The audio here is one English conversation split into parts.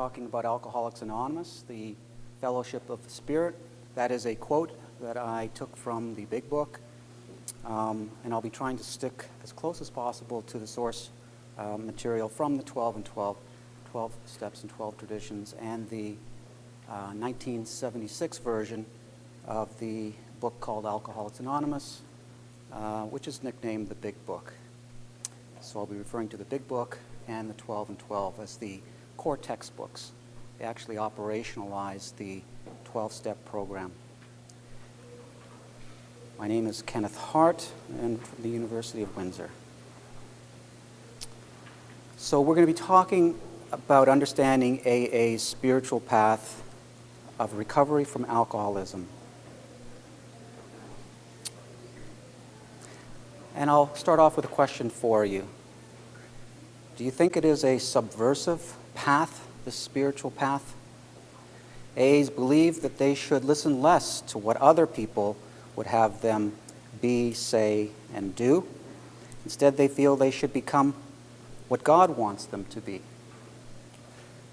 talking about Alcoholics Anonymous, the Fellowship of the Spirit. That is a quote that I took from the Big Book, and I'll be trying to stick as close as possible to the source material from the 12 and 12 Steps and 12 Traditions, and the 1976 version of the book called Alcoholics Anonymous, which is nicknamed the Big Book. So I'll be referring to the Big Book and the 12 and 12 as the core textbooks. They actually operationalize the 12-step program. My name is Kenneth Hart, and from the University of Windsor. So we're going to be talking about understanding AA's spiritual path of recovery from alcoholism. And I'll start off with a question for you. Do you think it is a subversive path, the spiritual path? AAs believe that they should listen less to what other people would have them be, say, and do. Instead, they feel they should become what God wants them to be,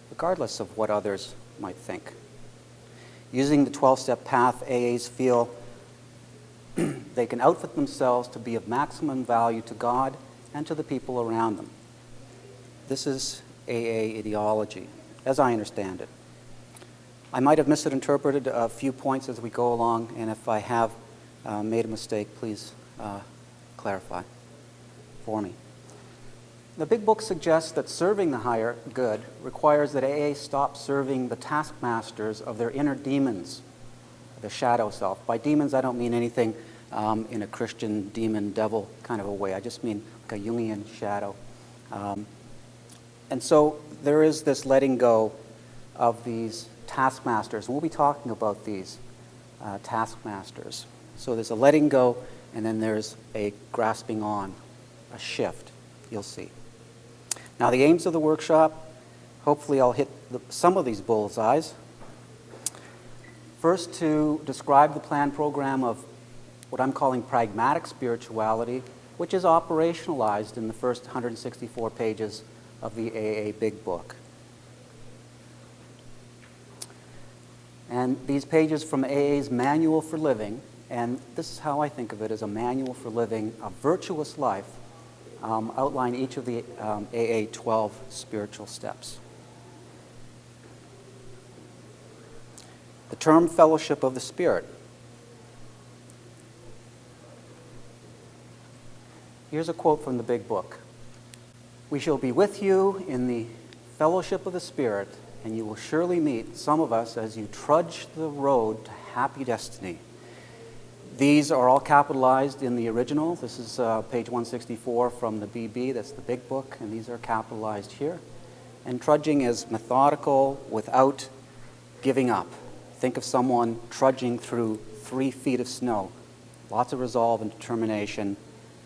regardless of what others might think. Using the 12-step path, AAs feel they can outfit themselves to be of maximum value to God and to the people around them. This is AA ideology, as I understand it. I might have misinterpreted a few points as we go along, and if I have made a mistake, please clarify for me. The Big Book suggests that serving the higher good requires that AA stop serving the taskmasters of their inner demons, the shadow self. By demons, I don't mean anything in a Christian demon devil kind of a way. I just mean like a Jungian shadow. And so there is this letting go of these taskmasters. And we'll be talking about these taskmasters. So there's a letting go, and then there's a grasping on, a shift. You'll see. Now the aims of the workshop, hopefully I'll hit some of these bullseyes. First, to describe the planned program of what I'm calling pragmatic spirituality, which is operationalized in the first 164 pages of the AA Big Book. And these pages from AA's Manual for Living, and this is how I think of it, as a manual for living a virtuous life, outline each of the AA 12 spiritual steps. The term Fellowship of the Spirit. Here's a quote from the Big Book. "We shall be with you in the fellowship of the Spirit, and you will surely meet some of us as you trudge the road to happy destiny." These are all capitalized in the original. This is page 164 from the BB, that's the Big Book, and these are capitalized here. And trudging is methodical without giving up. Think of someone trudging through 3 feet of snow. Lots of resolve and determination,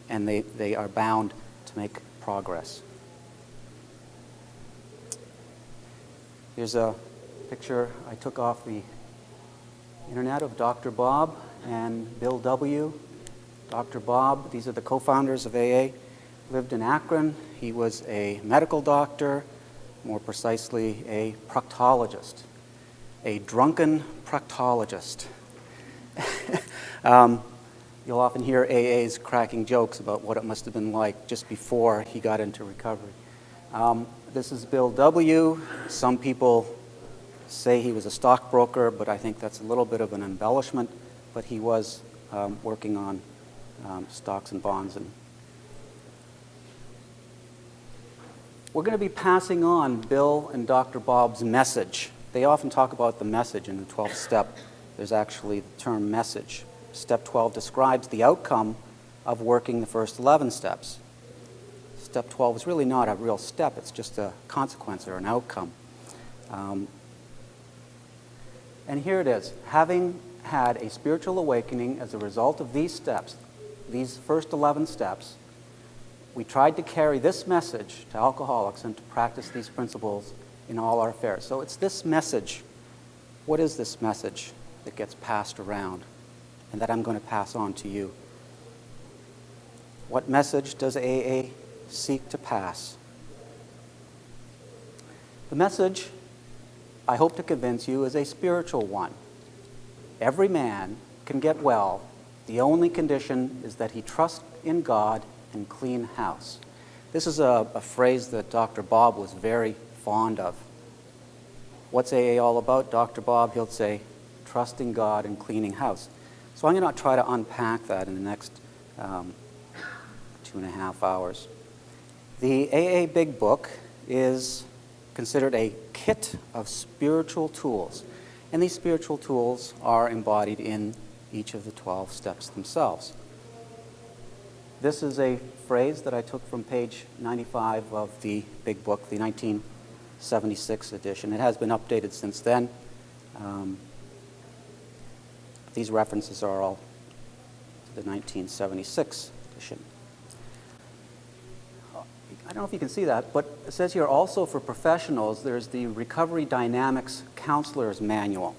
and they are bound to make progress. Here's a picture I took off the internet of Dr. Bob and Bill W. Dr. Bob, these are the co-founders of AA, lived in Akron. He was a medical doctor, more precisely a proctologist, a drunken proctologist. You'll often hear AAs cracking jokes about what it must have been like just before he got into recovery. This is Bill W. Some people say he was a stockbroker, but I think that's a little bit of an embellishment. But he was working on stocks and bonds. And we're going to be passing on Bill and Dr. Bob's message. They often talk about the message in the 12th step. There's actually the term message. Step 12 describes the outcome of working the first 11 steps. Step 12 is really not a real step. It's just a consequence or an outcome. And here it is. Having had a spiritual awakening as a result of these steps, these first 11 steps, we tried to carry this message to alcoholics and to practice these principles in all our affairs. So it's this message. What is this message that gets passed around and that I'm going to pass on to you? What message does AA seek to pass? The message I hope to convince you, is a spiritual one. Every man can get well. The only condition is that he trust in God and clean house. This is a phrase that Dr. Bob was very fond of. What's AA all about? Dr. Bob, he'll say, trusting God and cleaning house. So I'm going to try to unpack that in the next 2.5 hours. The AA Big Book is considered a kit of spiritual tools. And these spiritual tools are embodied in each of the 12 steps themselves. This is a phrase that I took from page 95 of the Big Book, the 1976 edition. It has been updated since then. These references are all to the 1976 edition. I don't know if you can see that, but it says here also for professionals, there's the Recovery Dynamics Counselor's Manual.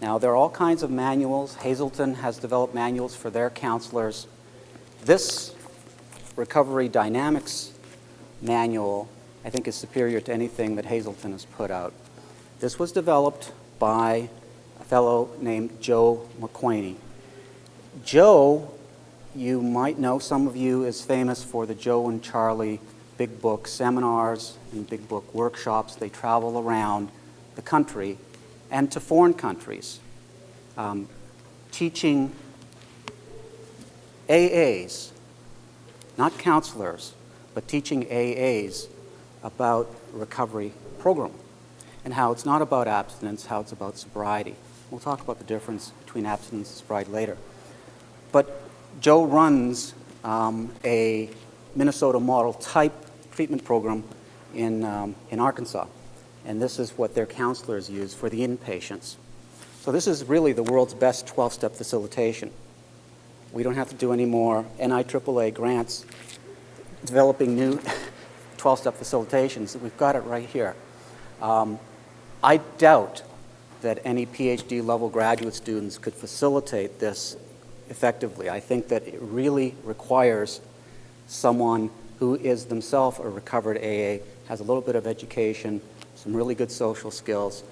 Now, there are all kinds of manuals. Hazelton has developed manuals for their counselors. This Recovery Dynamics Manual, I think, is superior to anything that Hazelton has put out. This was developed by a fellow named Joe McQuaney. Joe, you might know, some of you, is famous for the Joe and Charlie Big Book seminars and Big Book workshops. They travel around the country and to foreign countries, teaching AAs, not counselors, but teaching AAs about recovery program and how it's not about abstinence, how it's about sobriety. We'll talk about the difference between abstinence and sobriety later. But Joe runs a Minnesota model type treatment program in Arkansas. And this is what their counselors use for the inpatients. So this is really the world's best 12-step facilitation. We don't have to do any more NIAAA grants developing new 12-step facilitations. We've got it right here. I doubt that any Ph.D. level graduate students could facilitate this effectively. I think that it really requires someone who is themselves a recovered AA, has a little bit of education, some really good social skills,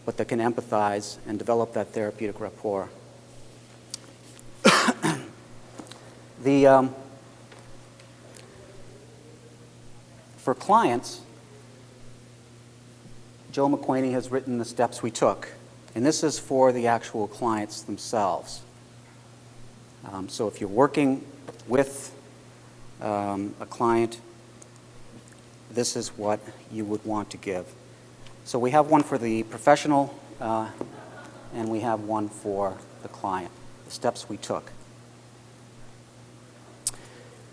but that can empathize and develop that therapeutic rapport. For clients, Joe McQuaney has written the steps we took, and this is for the actual clients themselves. So if you're working with a client, this is what you would want to give. So we have one for the professional, and we have one for the client, the steps we took.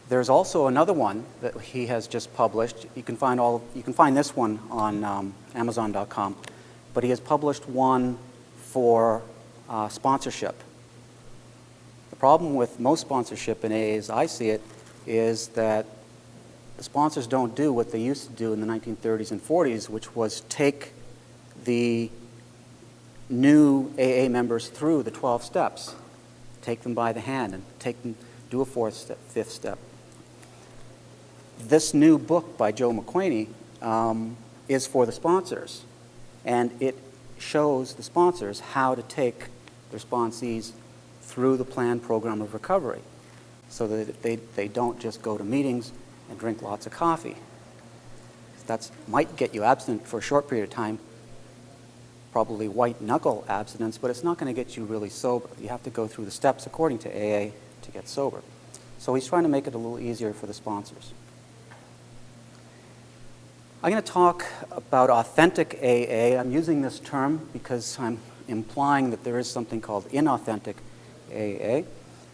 There's also another one that he has just published. You can find this one on Amazon.com, but he has published one for sponsorship. The problem with most sponsorship in AA, as I see it, is that the sponsors don't do what they used to do in the 1930s and 40s, which was take the new AA members through the 12 steps, take them by the hand and take them, do a fourth step, fifth step. This new book by Joe McQuaney is for the sponsors, and it shows the sponsors how to take their sponsees through the planned program of recovery so that they don't just go to meetings and drink lots of coffee. That might get you abstinent for a short period of time, probably white-knuckle abstinence, but it's not going to get you really sober. You have to go through the steps according to AA to get sober. So he's trying to make it a little easier for the sponsors. I'm going to talk about authentic AA. I'm using this term because I'm implying that there is something called inauthentic AA.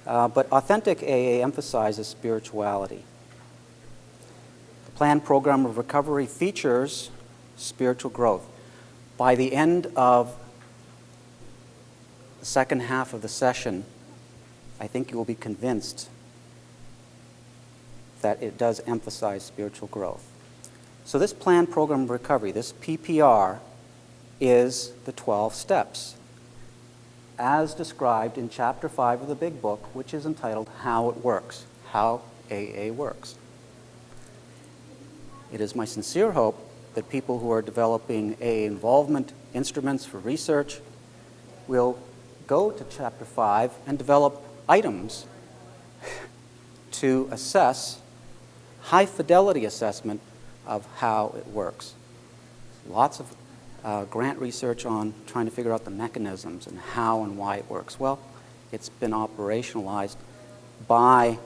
But authentic AA emphasizes spirituality. The planned program of recovery features spiritual growth. By the end of the second half of the session, I think you will be convinced that it does emphasize spiritual growth. So this planned program of recovery, this PPR, is the 12 steps, as described in Chapter 5 of the Big Book, which is entitled How It Works, How AA Works. It is my sincere hope that people who are developing AA involvement instruments for research will go to Chapter 5 and develop items to assess high-fidelity assessment of how it works. Lots of grant research on trying to figure out the mechanisms and how and why it works. Well, it's been operationalized by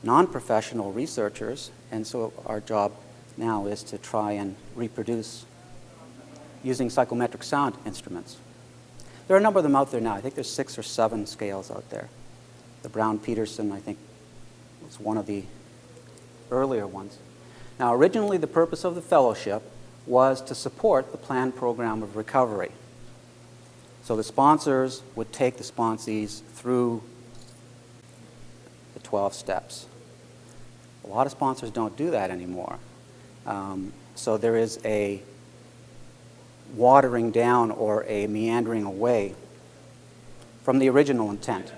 non-professional researchers, and so our job now is to try and reproduce using psychometric sound instruments. There are a number of them out there now. I think there's 6 or 7 scales out there. The Brown-Peterson, I think, was one of the earlier ones. Now, originally the purpose of the fellowship was to support the planned program of recovery. So the sponsors would take the sponsees through the 12 steps. A lot of sponsors don't do that anymore. So there is a watering down or a meandering away from the original intent.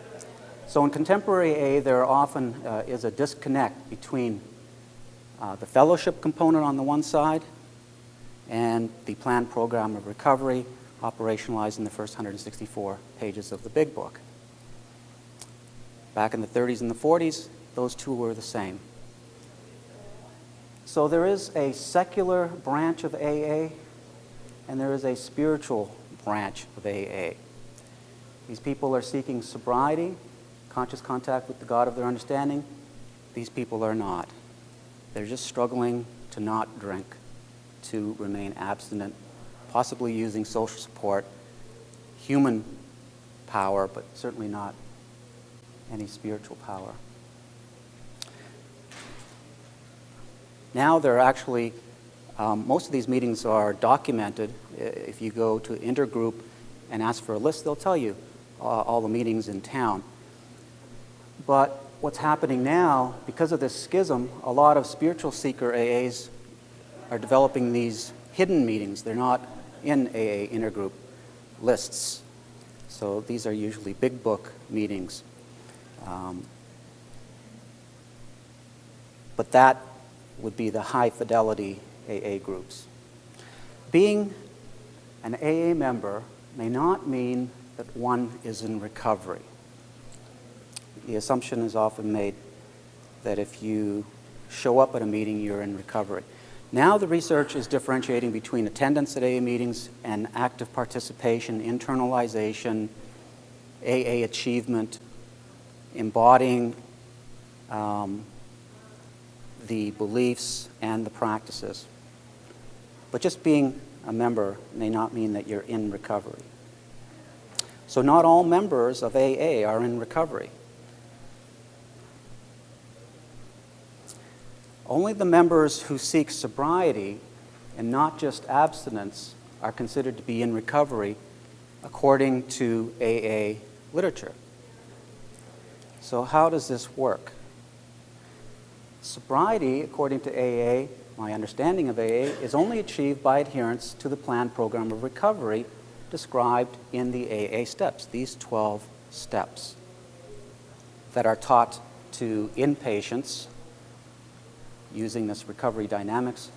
So in contemporary AA, there often is a disconnect between the fellowship component on the one side and the planned program of recovery operationalized in the first 164 pages of the Big Book. Back in the 30s and the 40s, those two were the same. So there is a secular branch of AA, and there is a spiritual branch of AA. These people are seeking sobriety, conscious contact with the God of their understanding. These people are not. They're just struggling to not drink, to remain abstinent, possibly using social support, human power, but certainly not any spiritual power. Now there are actually, most of these meetings are documented. If you go to Intergroup and ask for a list, they'll tell you all the meetings in town. But what's happening now, because of this schism, a lot of spiritual seeker AAs are developing these hidden meetings. They're not in AA Intergroup lists. So these are usually Big Book meetings. But that would be the high-fidelity AA groups. Being an AA member may not mean that one is in recovery. The assumption is often made that if you show up at a meeting, you're in recovery. Now the research is differentiating between attendance at AA meetings and active participation, internalization, AA achievement, embodying the beliefs and the practices. But just being a member may not mean that you're in recovery. So not all members of AA are in recovery. Only the members who seek sobriety and not just abstinence are considered to be in recovery according to AA literature. So how does this work? Sobriety, according to AA, my understanding of AA, is only achieved by adherence to the planned program of recovery described in the AA steps, these 12 steps that are taught to inpatients using this recovery dynamics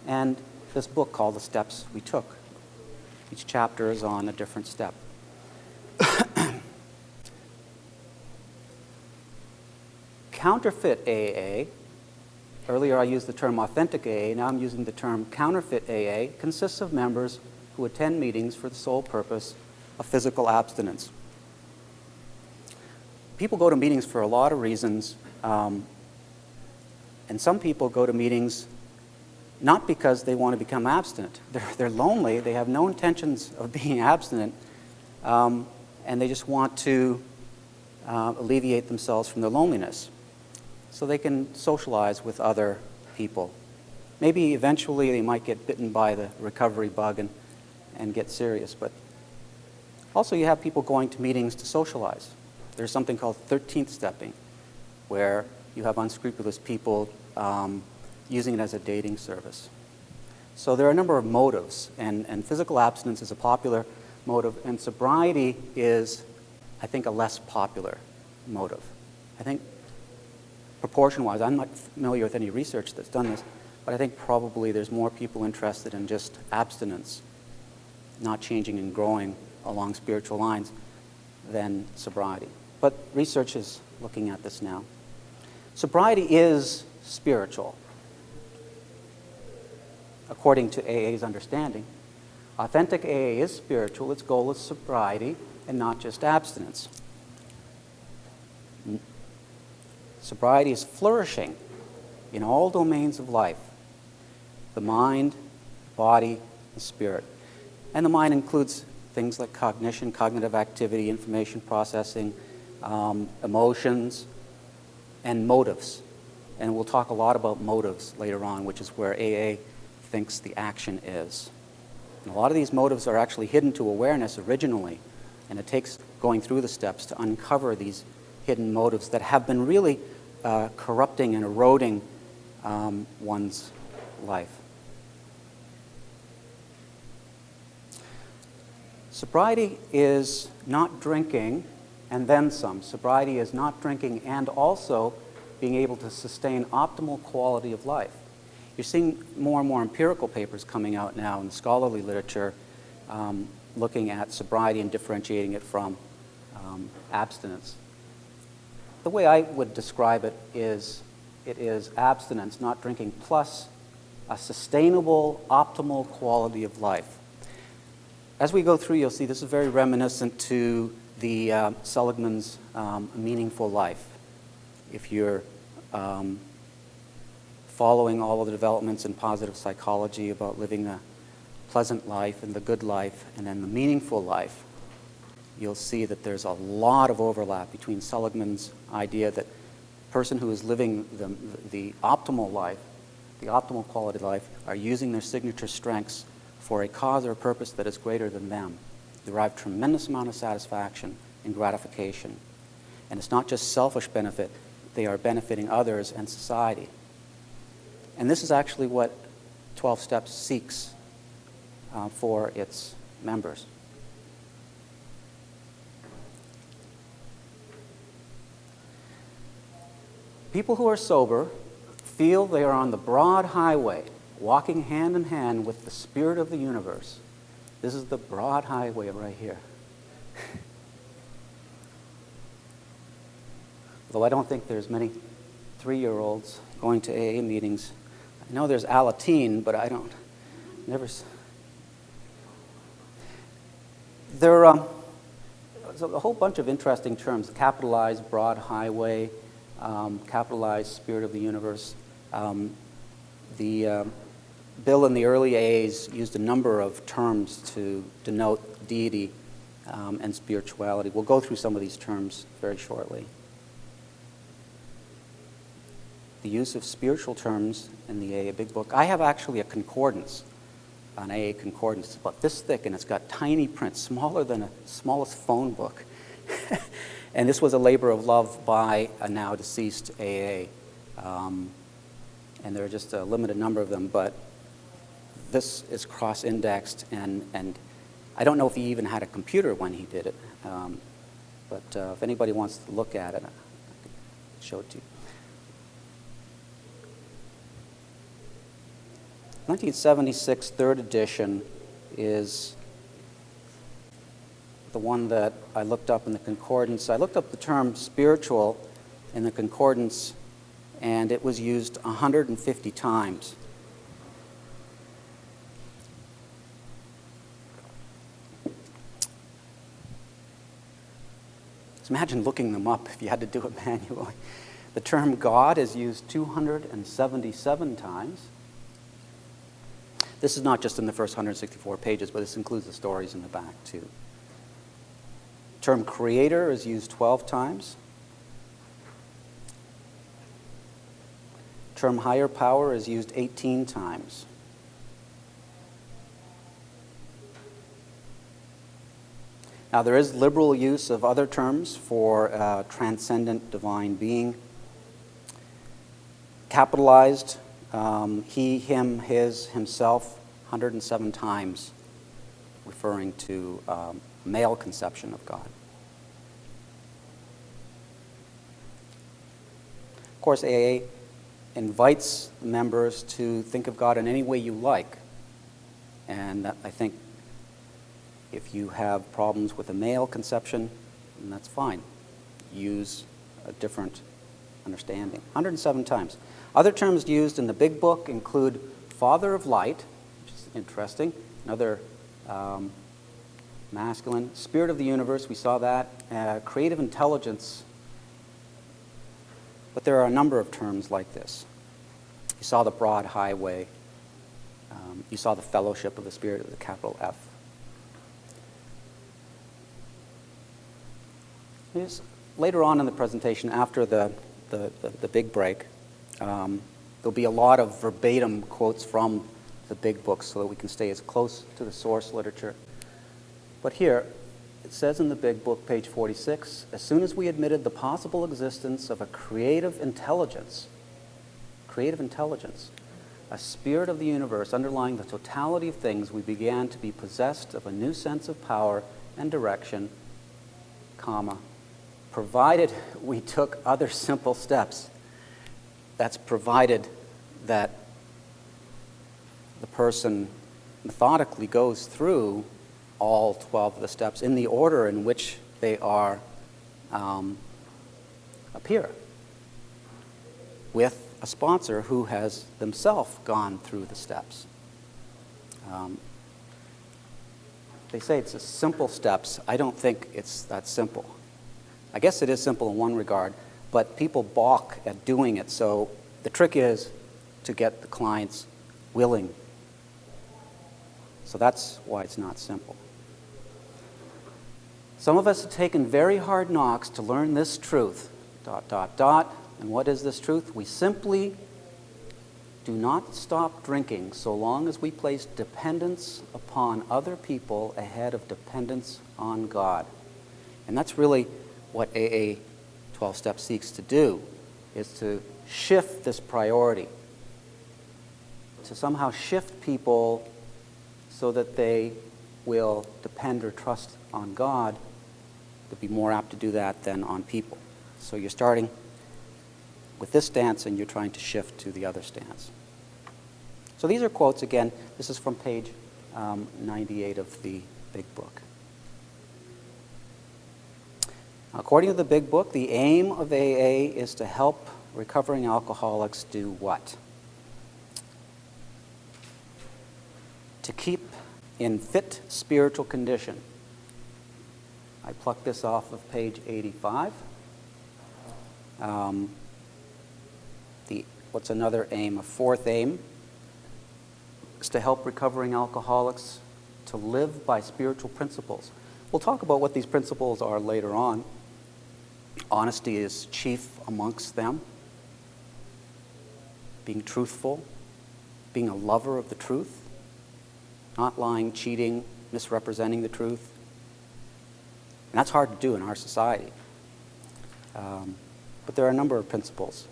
and this book called The Steps We Took. Each chapter is on a different step. Counterfeit AA, earlier I used the term authentic AA, now I'm using the term counterfeit AA, consists of members who attend meetings for the sole purpose of physical abstinence. People go to meetings for a lot of reasons, and some people go to meetings not because they want to become abstinent. They're lonely, they have no intentions of being abstinent, and they just want to alleviate themselves from their loneliness so they can socialize with other people. Maybe eventually they might get bitten by the recovery bug and get serious, but also you have people going to meetings to socialize. There's something called 13th stepping, where you have unscrupulous people using it as a dating service. So there are a number of motives, and physical abstinence is a popular motive, and sobriety is, I think, a less popular motive. I think proportion-wise, I'm not familiar with any research that's done this, but I think probably there's more people interested in just abstinence, not changing and growing along spiritual lines, than sobriety. But research is looking at this now. Sobriety is spiritual, according to AA's understanding. Authentic AA is spiritual. Its goal is sobriety and not just abstinence. Sobriety is flourishing in all domains of life: the mind, body, and spirit. And the mind includes things like cognition, cognitive activity, information processing, emotions, and motives. And we'll talk a lot about motives later on, which is where AA thinks the action is. And a lot of these motives are actually hidden to awareness originally, and it takes going through the steps to uncover these hidden motives that have been really corrupting and eroding one's life. Sobriety is not drinking and then some. Sobriety is not drinking and also being able to sustain optimal quality of life. You're seeing more and more empirical papers coming out now in the scholarly literature looking at sobriety and differentiating it from abstinence. The way I would describe it is abstinence, not drinking, plus a sustainable, optimal quality of life. As we go through, you'll see this is very reminiscent to the Seligman's Meaningful Life. If you're following all of the developments in positive psychology about living a pleasant life and the good life and then the meaningful life, you'll see that there's a lot of overlap between Seligman's idea that the person who is living the optimal life, the optimal quality of life, are using their signature strengths for a cause or a purpose that is greater than them, derive tremendous amount of satisfaction and gratification. And it's not just selfish benefit, they are benefiting others and society. And this is actually what 12 Steps seeks for its members. People who are sober feel they are on the broad highway, walking hand in hand with the spirit of the universe. This is the broad highway right here. Though I don't think there's many 3-year-olds going to AA meetings. I know there's Alateen, but I don't, never. There's a whole bunch of interesting terms: capitalized broad highway, capitalized spirit of the universe. The Bill in the early AAs used a number of terms to denote deity and spirituality. We'll go through some of these terms very shortly. The use of spiritual terms in the AA Big Book. I have actually a concordance, an AA concordance. It's about this thick, and it's got tiny print, smaller than a smallest phone book. And this was a labor of love by a now deceased AA. And there are just a limited number of them, but this is cross-indexed, and I don't know if he even had a computer when he did it, but if anybody wants to look at it, I can show it to you. 1976 third edition is the one that I looked up in the concordance. I looked up the term spiritual in the concordance, and it was used 150 times. Just imagine looking them up if you had to do it manually. The term God is used 277 times. This is not just in the first 164 pages, but this includes the stories in the back, too. The term creator is used 12 times. The term higher power is used 18 times. Now, there is liberal use of other terms for transcendent divine being. Capitalized, he, him, his, himself, 107 times, referring to male conception of God. Of course, AA invites members to think of God in any way you like. And I think if you have problems with a male conception, then that's fine. Use a different understanding. 107 times. Other terms used in the Big Book include Father of Light, which is interesting, another masculine. Spirit of the Universe, we saw that. Creative intelligence. But there are a number of terms like this. You saw the broad highway. You saw the fellowship of the Spirit of the capital F. Later on in the presentation, after the big break, there'll be a lot of verbatim quotes from the Big Book so that we can stay as close to the source literature. But here, it says in the Big Book, page 46, as soon as we admitted the possible existence of a creative intelligence, a spirit of the universe underlying the totality of things, we began to be possessed of a new sense of power and direction, provided we took other simple steps. That's provided that the person methodically goes through all 12 of the steps in the order in which they are appear, with a sponsor who has themselves gone through the steps. They say it's a simple steps. I don't think it's that simple. I guess it is simple in one regard, but people balk at doing it. So the trick is to get the clients willing. So that's why it's not simple. Some of us have taken very hard knocks to learn this truth, ... And what is this truth? We simply do not stop drinking so long as we place dependence upon other people ahead of dependence on God. And that's really what AA 12 Steps seeks to do, is to shift this priority, to somehow shift people so that they will depend or trust on God. They'll be more apt to do that than on people. So you're starting with this stance and you're trying to shift to the other stance. So these are quotes. Again, this is from page 98 of the Big Book. According to the Big Book, the aim of AA is to help recovering alcoholics do what? To keep in fit spiritual condition. I plucked this off of page 85. What's another aim? A fourth aim is to help recovering alcoholics to live by spiritual principles. We'll talk about what these principles are later on. Honesty is chief amongst them. Being truthful, being a lover of the truth, not lying, cheating, misrepresenting the truth. And that's hard to do in our society. But there are a number of principles.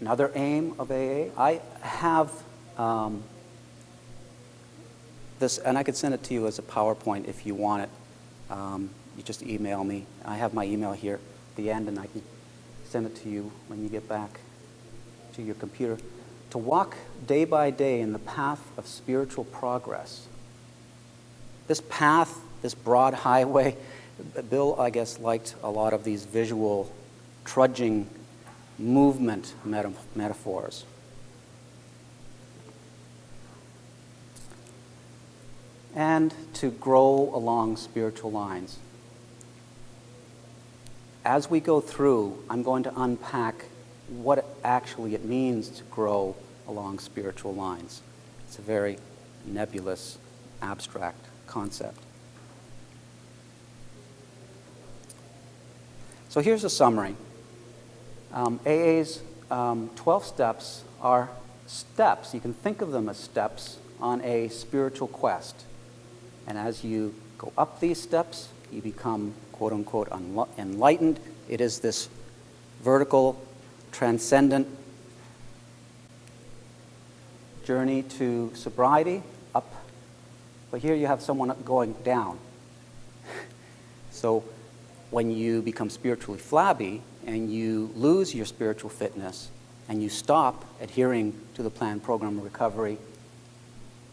Another aim of AA, I have this, and I could send it to you as a PowerPoint if you want it. You just email me. I have my email here at the end, and I can send it to you when you get back to your computer. To walk day by day in the path of spiritual progress. This path, this broad highway, Bill, I guess, liked a lot of these visual trudging movement metaphors. And to grow along spiritual lines. As we go through, I'm going to unpack what actually it means to grow along spiritual lines. It's a very nebulous, abstract concept. So here's a summary. AA's 12 steps are steps. You can think of them as steps on a spiritual quest. And as you go up these steps, you become, quote unquote, enlightened. It is this vertical, transcendent journey to sobriety, up. But here you have someone going down. So when you become spiritually flabby and you lose your spiritual fitness and you stop adhering to the planned program of recovery,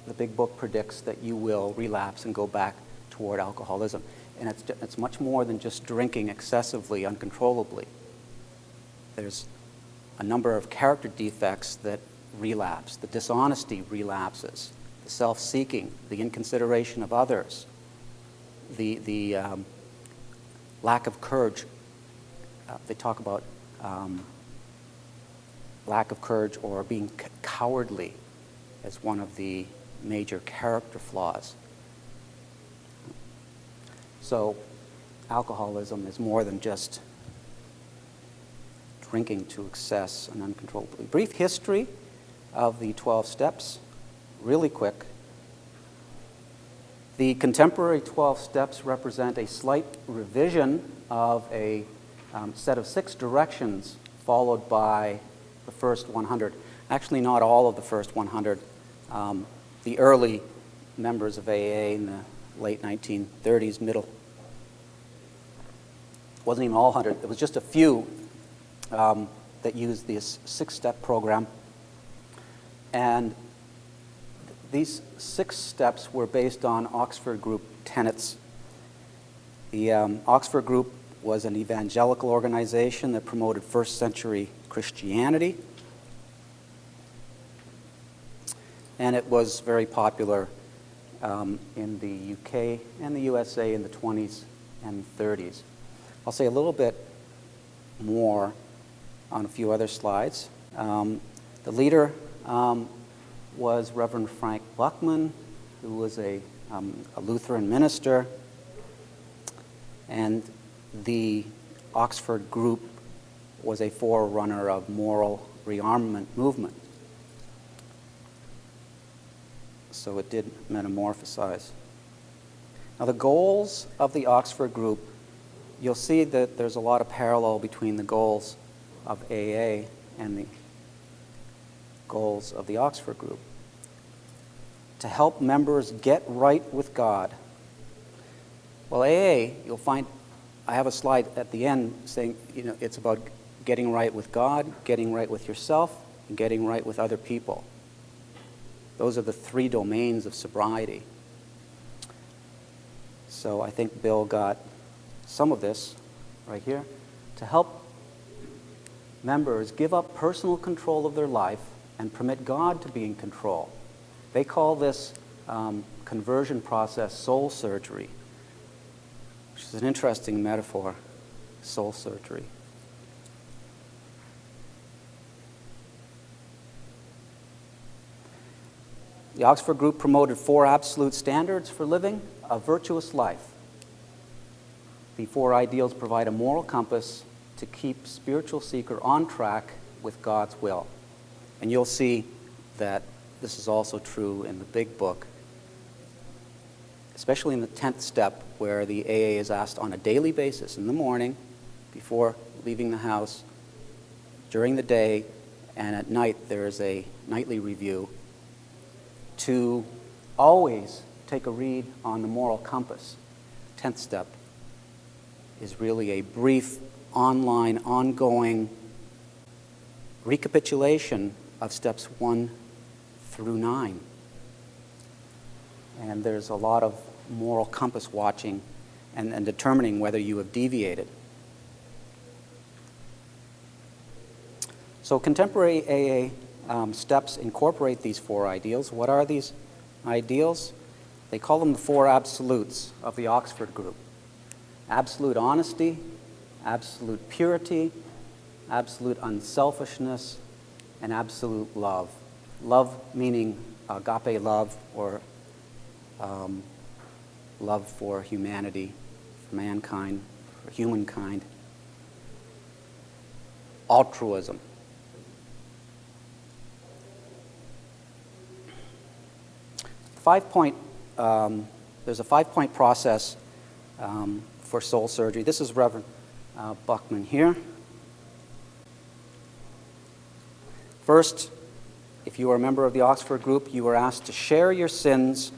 the big book predicts that you will relapse and go back toward alcoholism. And it's much more than just drinking excessively, uncontrollably. There's a number of character defects that relapse. The dishonesty relapses, the self-seeking, the inconsideration of others, the lack of courage. They talk about lack of courage or being cowardly as one of the major character flaws. So alcoholism is more than just drinking to excess and uncontrollably. Brief history of the 12 steps, really quick. The contemporary 12 steps represent a slight revision of a set of 6 directions followed by the first 100. Actually, not all of the first 100. The early members of AA in the late 1930s, middle, wasn't even all 100. It was just a few that used this 6-step program. And these 6 steps were based on Oxford Group tenets. The Oxford Group was an evangelical organization that promoted first-century Christianity. And it was very popular in the UK and the USA in the 20s and 30s. I'll say a little bit more on a few other slides. The leader was Reverend Frank Buckman, who was a Lutheran minister, and the Oxford Group was a forerunner of moral rearmament movement. So it did metamorphosize. Now the goals of the Oxford Group, you'll see that there's a lot of parallel between the goals of AA and the goals of the Oxford Group. To help members get right with God. Well, AA, you'll find, I have a slide at the end saying, it's about getting right with God, getting right with yourself, and getting right with other people. Those are the 3 domains of sobriety. So I think Bill got some of this right here. To help members give up personal control of their life and permit God to be in control. They call this conversion process soul surgery, which is an interesting metaphor, soul surgery. The Oxford Group promoted 4 absolute standards for living a virtuous life. The 4 ideals provide a moral compass to keep spiritual seeker on track with God's will. And you'll see that this is also true in the big book, especially in the 10th step, where the AA is asked on a daily basis, in the morning, before leaving the house, during the day, and at night there is a nightly review, to always take a read on the moral compass. 10th step is really a brief, online, ongoing recapitulation of steps 1 through 9. And there's a lot of moral compass watching and determining whether you have deviated. So contemporary AA steps incorporate these 4 ideals. What are these ideals? They call them the 4 absolutes of the Oxford Group. Absolute honesty, absolute purity, absolute unselfishness, and absolute love. Love meaning agape love, or love for humanity, for mankind, for humankind. Altruism. There's a 5-point process for soul surgery. This is Reverend Buckman here. First, if you are a member of the Oxford Group, you are asked to share your sins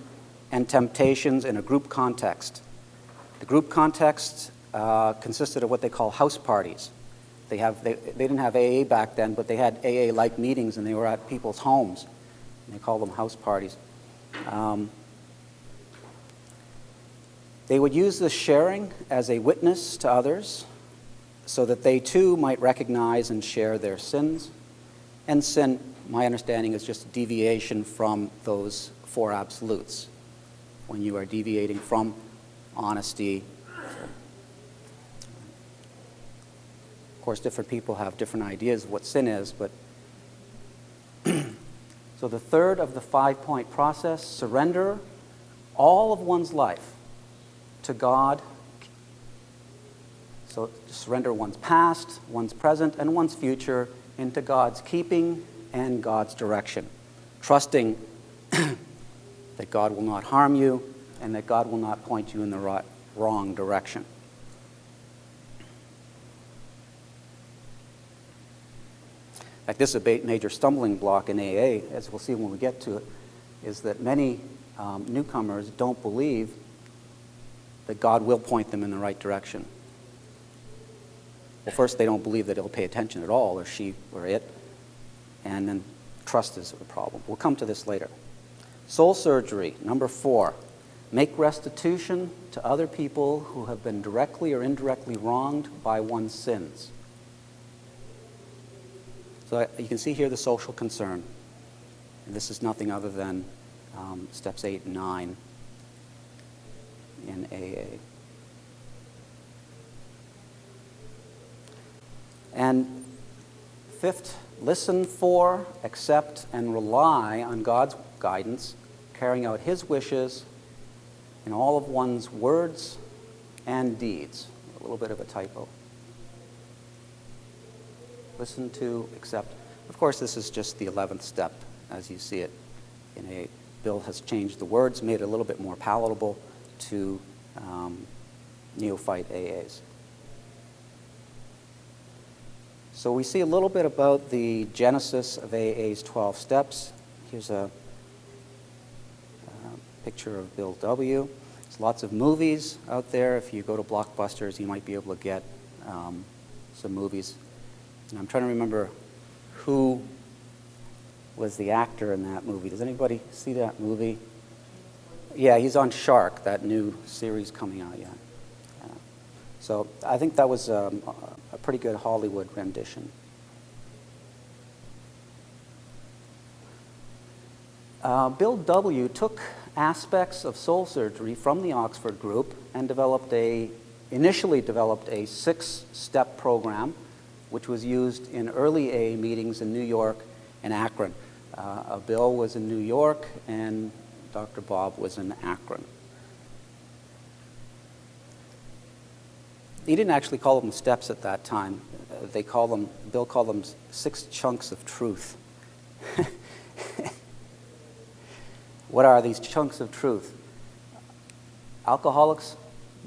and temptations in a group context. The group context consisted of what they call house parties. They didn't have AA back then, but they had AA-like meetings, and they were at people's homes. And they called them house parties. They would use this sharing as a witness to others so that they too might recognize and share their sins. And sin, my understanding, is just a deviation from those four absolutes. When you are deviating from honesty. Of course, different people have different ideas of what sin is, but so the third of the 5-point process, surrender all of one's life to God. So surrender one's past, one's present, and one's future into God's keeping and God's direction, trusting that God will not harm you and that God will not point you in the wrong direction. In fact, this is a major stumbling block in AA, as we'll see when we get to it, is that many newcomers don't believe that God will point them in the right direction. Well, first, they don't believe that he'll pay attention at all, or she or it, and then trust is a problem. We'll come to this later. Soul surgery, number 4. Make restitution to other people who have been directly or indirectly wronged by one's sins. So you can see here the social concern. And this is nothing other than steps 8 and 9 in AA. And 5th, listen for, accept, and rely on God's guidance, carrying out his wishes in all of one's words and deeds. A little bit of a typo. Listen to, accept. Of course, this is just the 11th step, as you see it in AA. Bill has changed the words, made it a little bit more palatable to neophyte AAs. So we see a little bit about the genesis of AA's 12 steps. Here's a picture of Bill W. There's lots of movies out there. If you go to Blockbusters, you might be able to get some movies. And I'm trying to remember who was the actor in that movie. Does anybody see that movie? Yeah, he's on Shark, that new series coming out, yeah. So I think that was a pretty good Hollywood rendition. Bill W. took aspects of soul surgery from the Oxford group and initially developed a 6-step program which was used in early AA meetings in New York and Akron. Bill was in New York and Dr. Bob was in Akron. He didn't actually call them steps at that time. Bill called them 6 chunks of truth. What are these chunks of truth? Alcoholics,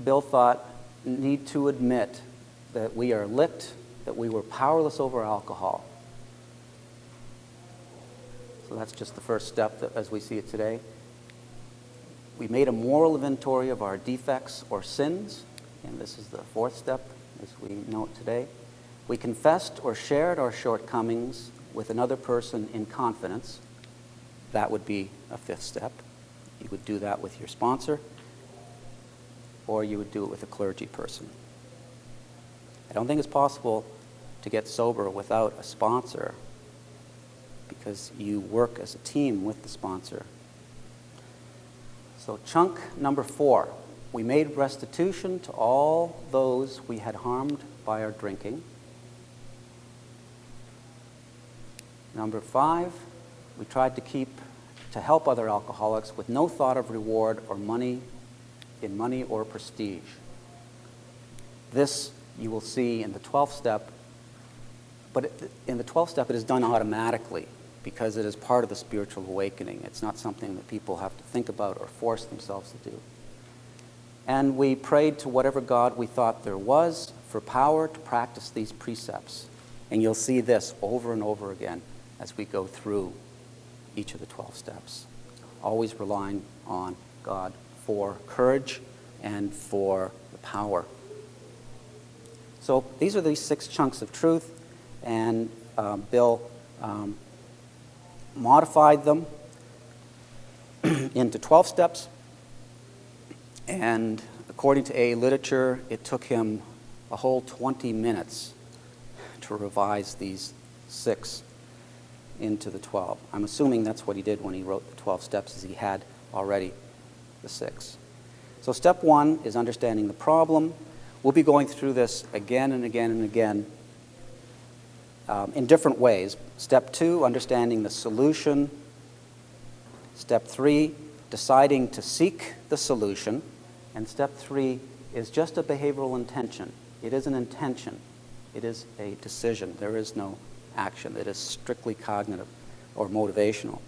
Bill thought, need to admit that we are licked, that we were powerless over alcohol. So that's just the first step as we see it today. We made a moral inventory of our defects or sins, and this is the 4th step as we know it today. We confessed or shared our shortcomings with another person in confidence. That would be a 5th step. You would do that with your sponsor, or you would do it with a clergy person. I don't think it's possible to get sober without a sponsor because you work as a team with the sponsor. So chunk number 4, we made restitution to all those we had harmed by our drinking. Number 5, we tried to help other alcoholics with no thought of reward or money or prestige. This you will see in the 12th step, but in the 12th step it is done automatically because it is part of the spiritual awakening. It's not something that people have to think about or force themselves to do. And we prayed to whatever God we thought there was for power to practice these precepts. And you'll see this over and over again as we go through each of the 12 steps. Always relying on God for courage and for the power. So these are these 6 chunks of truth, and Bill modified them into 12 steps. And according to AA literature, it took him a whole 20 minutes to revise these 6 into the 12. I'm assuming that's what he did when he wrote the 12 steps, is he had already the 6. So step 1 is understanding the problem. We'll be going through this again and again and again in different ways. Step 2, understanding the solution. Step 3, deciding to seek the solution. And step 3 is just a behavioral intention. It is an intention. It is a decision. There is no action. It is strictly cognitive or motivational.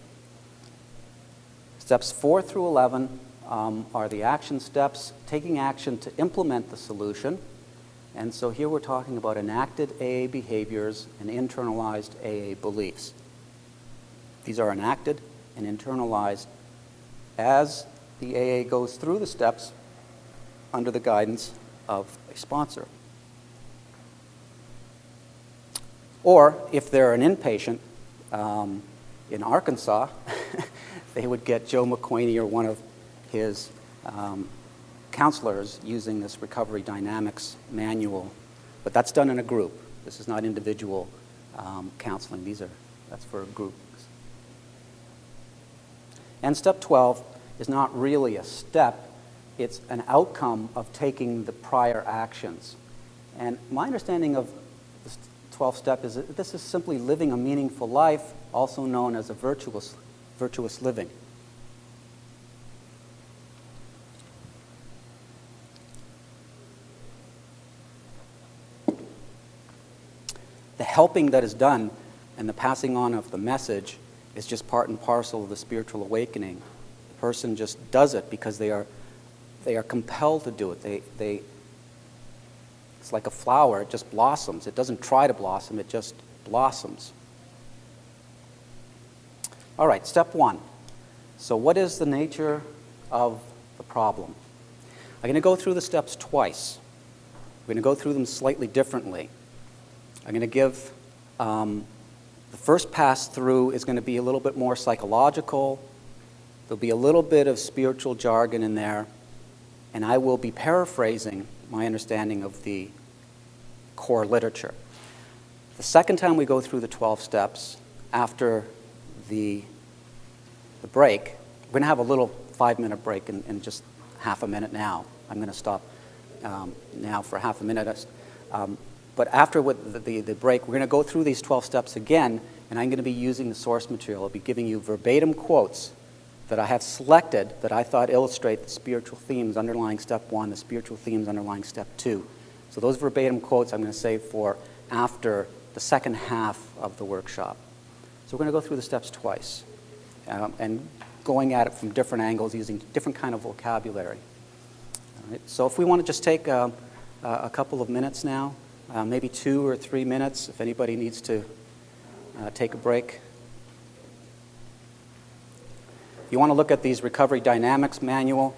Steps 4 through 11 are the action steps, taking action to implement the solution. And so here we're talking about enacted AA behaviors and internalized AA beliefs. These are enacted and internalized as the AA goes through the steps under the guidance of a sponsor. Or if they're an inpatient in Arkansas, they would get Joe McQuaney or one of his counselors using this recovery dynamics manual. But that's done in a group. This is not individual counseling. That's for groups. And step 12 is not really a step. It's an outcome of taking the prior actions. And my understanding of the 12th step is that this is simply living a meaningful life, also known as a virtuous living. The helping that is done and the passing on of the message is just part and parcel of the spiritual awakening. The person just does it because they are compelled to do it. It's like a flower, it just blossoms. It doesn't try to blossom, it just blossoms. All right, step 1. So what is the nature of the problem? I'm going to go through the steps twice. We're going to go through them slightly differently. I'm going to give the first pass through is going to be a little bit more psychological. There'll be a little bit of spiritual jargon in there, and I will be paraphrasing my understanding of the core literature. The second time we go through the 12 steps, after the break, we're going to have a little 5-minute break in just half a minute now. I'm going to stop now for half a minute. But after the break, we're going to go through these 12 steps again, and I'm going to be using the source material. I'll be giving you verbatim quotes that I have selected that I thought illustrate the spiritual themes underlying step 1, the spiritual themes underlying step 2. So those verbatim quotes I'm going to save for after the second half of the workshop. So we're going to go through the steps twice and going at it from different angles using different kind of vocabulary. All right. So if we want to just take a couple of minutes now, maybe 2 or 3 minutes, if anybody needs to take a break. You want to look at these recovery dynamics manual.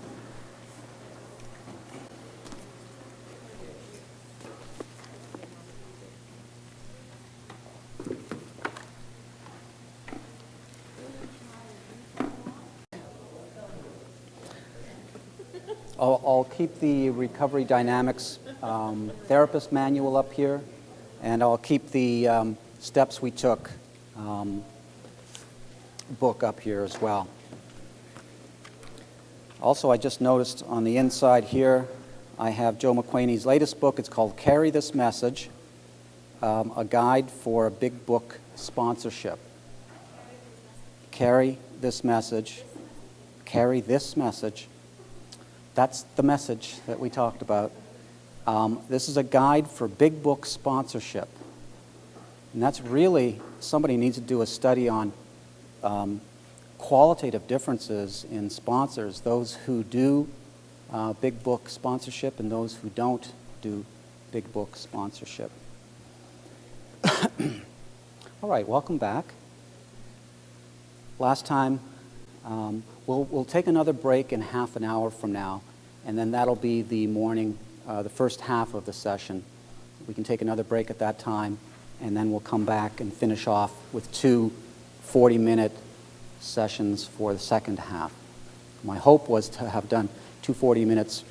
I'll keep the recovery dynamics therapist manual up here, and I'll keep the steps we took book up here as well. Also, I just noticed on the inside here, I have Joe McQuaney's latest book. It's called Carry This Message, a guide for a big book sponsorship. Carry this message. Carry this message. That's the message that we talked about. This is a guide for big book sponsorship. And that's really, somebody needs to do a study on qualitative differences in sponsors, those who do big book sponsorship and those who don't do big book sponsorship. All right, welcome back. Last time, we'll take another break in half an hour from now, and then that'll be the morning, the first half of the session. We can take another break at that time, and then we'll come back and finish off with 2 40-minute sessions for the second half. My hope was to have done 2 40 minutes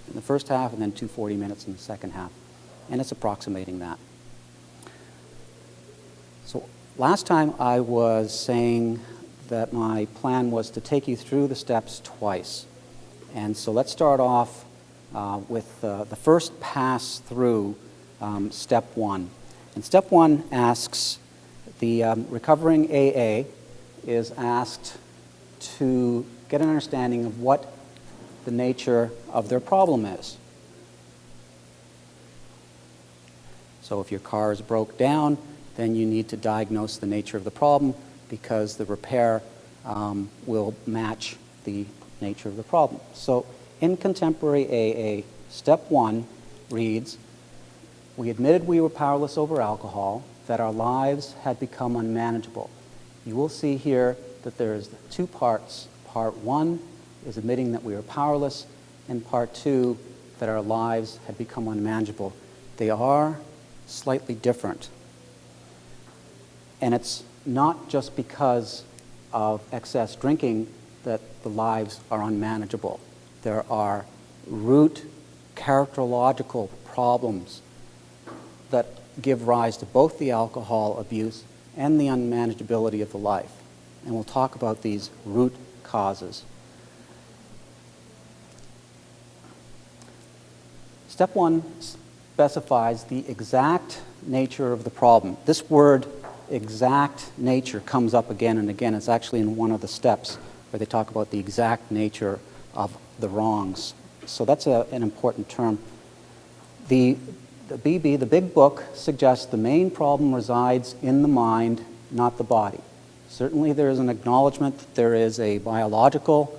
in the first half and then 2 40 minutes in the second half, and it's approximating that. So last time I was saying that my plan was to take you through the steps twice. And so let's start off with the first pass through step 1. And step 1 asks, the recovering AA is asked to get an understanding of what the nature of their problem is. So if your car is broke down, then you need to diagnose the nature of the problem, because the repair will match the nature of the problem. So in contemporary AA, step 1 reads, we admitted we were powerless over alcohol, that our lives had become unmanageable. You will see here that there's 2 parts. Part 1 is admitting that we were powerless, and part 2, that our lives had become unmanageable. They are slightly different. And it's not just because of excess drinking that the lives are unmanageable. There are root characterological problems that give rise to both the alcohol abuse and the unmanageability of the life. And we'll talk about these root causes. Step 1 specifies the exact nature of the problem. This word, exact nature, comes up again and again. It's actually in one of the steps where they talk about the exact nature of the wrongs. So that's an important term. The BB, the big book, suggests the main problem resides in the mind, not the body. Certainly there is an acknowledgement that there is a biological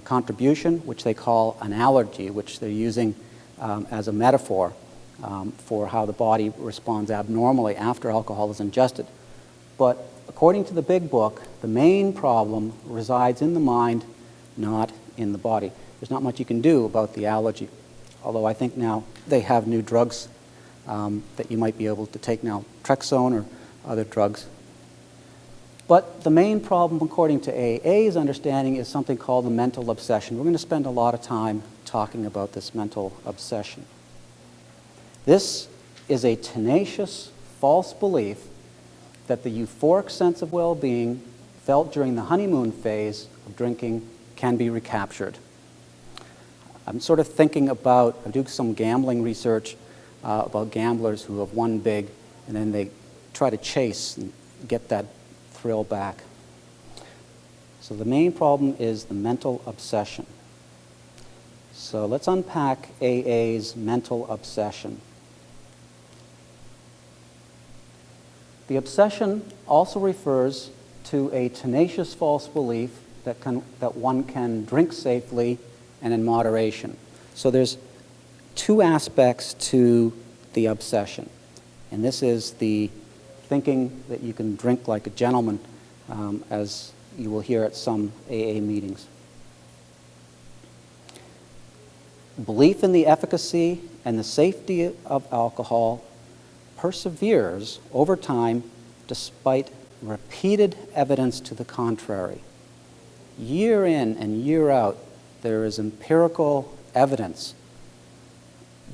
contribution, which they call an allergy, which they're using as a metaphor for how the body responds abnormally after alcohol is ingested. But according to the big book, the main problem resides in the mind, not in the body. There's not much you can do about the allergy, although I think now they have new drugs that you might be able to take now, Trexone or other drugs. But the main problem, according to AA's understanding, is something called the mental obsession. We're going to spend a lot of time talking about this mental obsession. This is a tenacious, false belief that the euphoric sense of well-being felt during the honeymoon phase of drinking can be recaptured. I'm sort of thinking about, I do some gambling research about gamblers who have won big, and then they try to chase and get that thrill back. So the main problem is the mental obsession. So let's unpack AA's mental obsession. The obsession also refers to a tenacious false belief that one can drink safely and in moderation. So there's 2 aspects to the obsession. And this is the thinking that you can drink like a gentleman, as you will hear at some AA meetings. Belief in the efficacy and the safety of alcohol perseveres over time despite repeated evidence to the contrary. Year in and year out, there is empirical evidence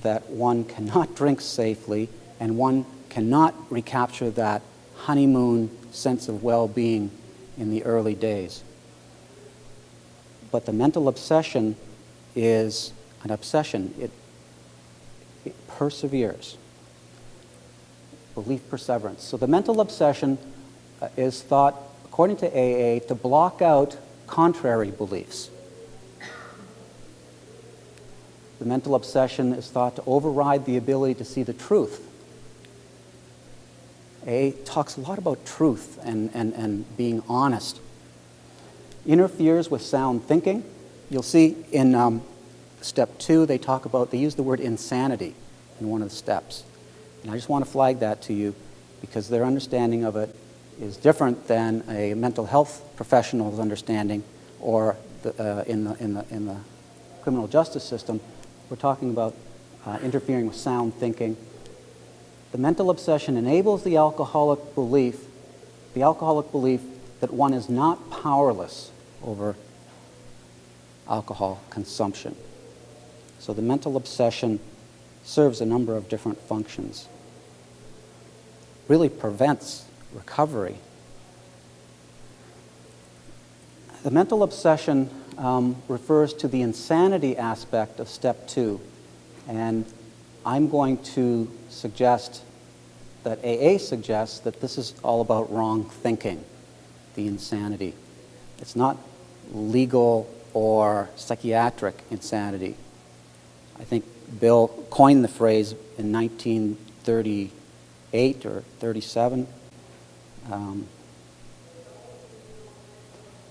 that one cannot drink safely and one cannot recapture that honeymoon sense of well-being in the early days. But the mental obsession is an obsession. It perseveres. Belief perseverance. So the mental obsession is thought, according to AA, to block out contrary beliefs. The mental obsession is thought to override the ability to see the truth. AA talks a lot about truth and being honest. Interferes with sound thinking. You'll see in step 2, they use the word insanity in one of the steps. And I just want to flag that to you because their understanding of it is different than a mental health professional's understanding or in the criminal justice system. We're talking about interfering with sound thinking. The mental obsession enables the alcoholic belief that one is not powerless over alcohol consumption. So the mental obsession serves a number of different functions. Really prevents recovery. The mental obsession refers to the insanity aspect of step 2, and I'm going to suggest that AA suggests that this is all about wrong thinking, the insanity. It's not legal or psychiatric insanity. I think Bill coined the phrase in 1938 or 37.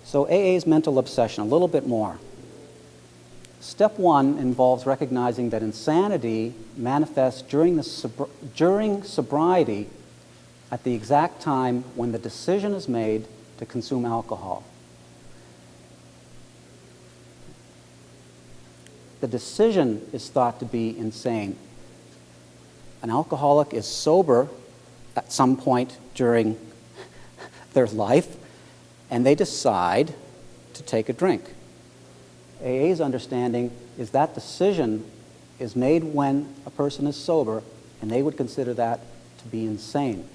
So AA's mental obsession, a little bit more. Step 1 involves recognizing that insanity manifests during sobriety at the exact time when the decision is made to consume alcohol. The decision is thought to be insane. An alcoholic is sober at some point during their life, and they decide to take a drink. AA's understanding is that decision is made when a person is sober, and they would consider that to be insane.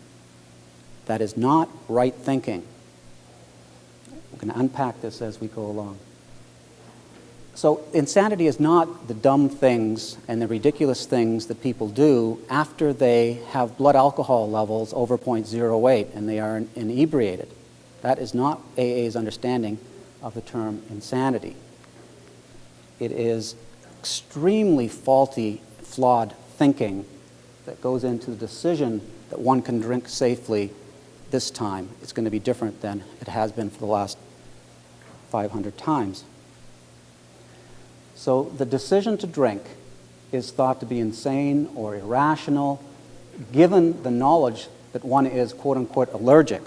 That is not right thinking. We're going to unpack this as we go along. So insanity is not the dumb things and the ridiculous things that people do after they have blood alcohol levels over 0.08 and they are inebriated. That is not AA's understanding of the term insanity. It is extremely faulty, flawed thinking that goes into the decision that one can drink safely this time. It's going to be different than it has been for the last 500 times. So the decision to drink is thought to be insane or irrational, given the knowledge that one is, quote-unquote, allergic.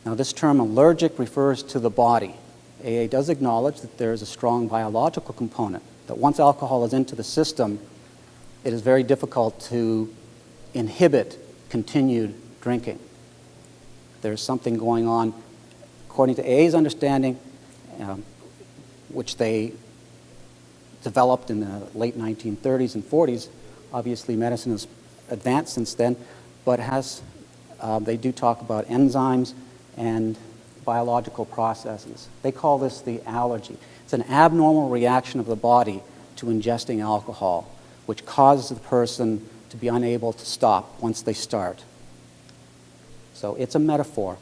Now, this term allergic refers to the body. AA does acknowledge that there is a strong biological component, that once alcohol is into the system, it is very difficult to inhibit continued drinking. There's something going on, according to AA's understanding, which they developed in the late 1930s and 40s. Obviously, medicine has advanced since then, but they do talk about enzymes and biological processes. They call this the allergy. It's an abnormal reaction of the body to ingesting alcohol, which causes the person to be unable to stop once they start. So it's a metaphor.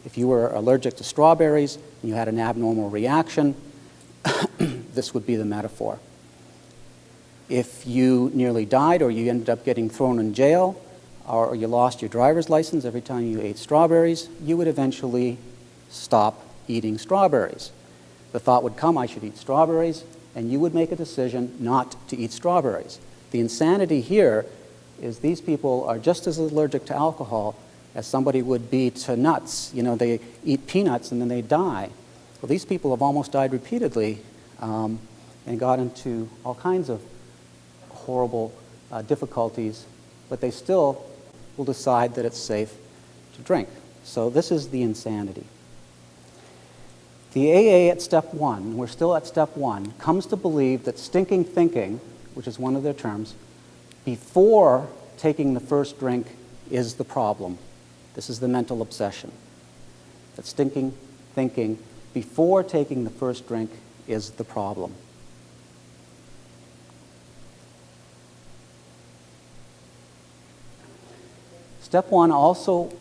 If you were allergic to strawberries and you had an abnormal reaction, this would be the metaphor. If you nearly died or you ended up getting thrown in jail or you lost your driver's license every time you ate strawberries, you would eventually stop eating strawberries. The thought would come, I should eat strawberries, and you would make a decision not to eat strawberries. The insanity here is these people are just as allergic to alcohol as somebody would be to nuts. You know, they eat peanuts and then they die. Well, these people have almost died repeatedly and got into all kinds of horrible difficulties, but they still will decide that it's safe to drink. So this is the insanity. The AA at step 1, we're still at step 1, comes to believe that stinking thinking, which is one of their terms, before taking the first drink is the problem. This is the mental obsession. That stinking thinking before taking the first drink is the problem. Step 1 also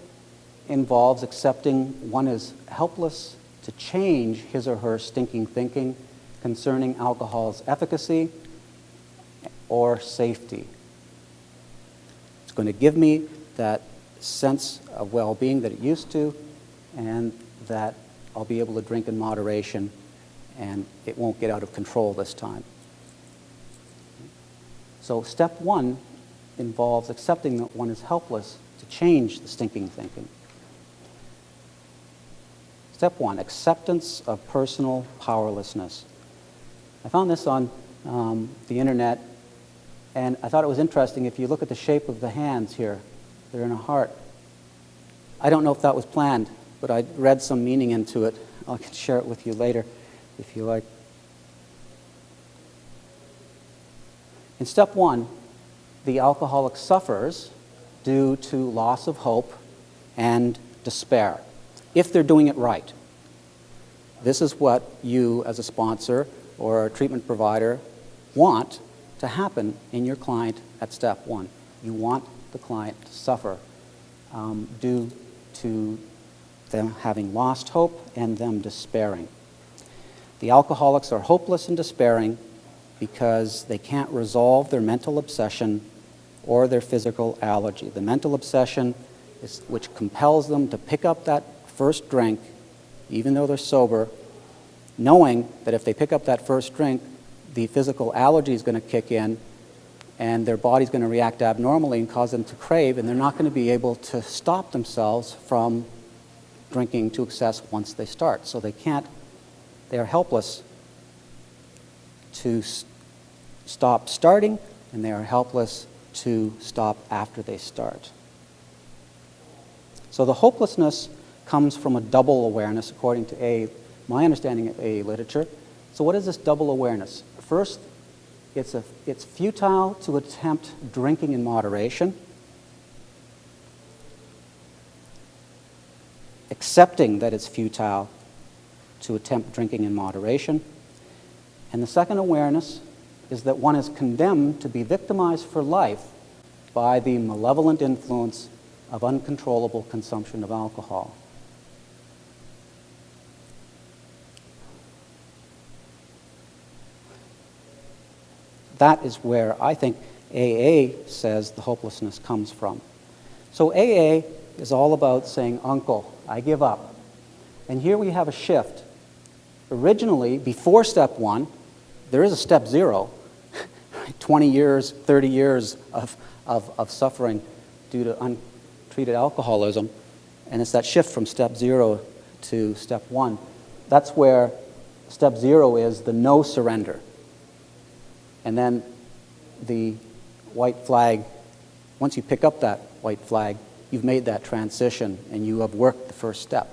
involves accepting one is helpless to change his or her stinking thinking concerning alcohol's efficacy or safety. It's going to give me that sense of well-being that it used to, and that I'll be able to drink in moderation and it won't get out of control this time. So step 1 involves accepting that one is helpless to change the stinking thinking. Step 1, acceptance of personal powerlessness. I found this on the internet And I thought it was interesting, if you look at the shape of the hands here, they're in a heart. I don't know if that was planned, but I read some meaning into it. I can share it with you later, if you like. In step 1, the alcoholic suffers due to loss of hope and despair, if they're doing it right. This is what you, as a sponsor or a treatment provider, want to happen in your client at step 1. You want the client to suffer due to them having lost hope and them despairing. The alcoholics are hopeless and despairing because they can't resolve their mental obsession or their physical allergy. The mental obsession is which compels them to pick up that first drink, even though they're sober, knowing that if they pick up that first drink, the physical allergy is going to kick in and their body's going to react abnormally and cause them to crave, and they're not going to be able to stop themselves from drinking to excess once they start. So they are helpless to stop starting, and they are helpless to stop after they start. So the hopelessness comes from a double awareness, according to my understanding of AA literature. So what is this double awareness? First, it's futile to attempt drinking in moderation. Accepting that it's futile to attempt drinking in moderation. And the second awareness is that one is condemned to be victimized for life by the malevolent influence of uncontrollable consumption of alcohol. That is where I think AA says the hopelessness comes from. So AA is all about saying, "Uncle, I give up." And here we have a shift. Originally, before step 1, there is a step 0, 20 years, 30 years of suffering due to untreated alcoholism. And it's that shift from step 0 to step 1. That's where step 0 is the no surrender. And then the white flag, once you pick up that white flag, you've made that transition and you have worked the first step.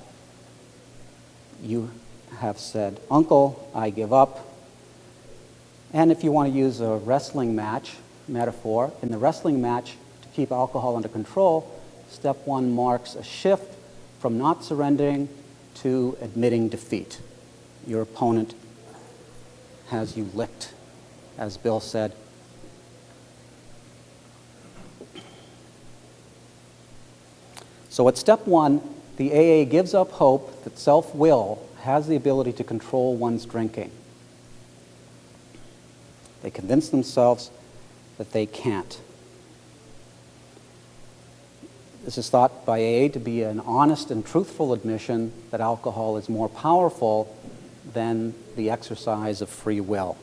You have said, "Uncle, I give up." And if you want to use a wrestling match metaphor, in the wrestling match, to keep alcohol under control, step 1 marks a shift from not surrendering to admitting defeat. Your opponent has you licked, as Bill said. So at step 1, the AA gives up hope that self-will has the ability to control one's drinking. They convince themselves that they can't. This is thought by AA to be an honest and truthful admission that alcohol is more powerful than the exercise of free will.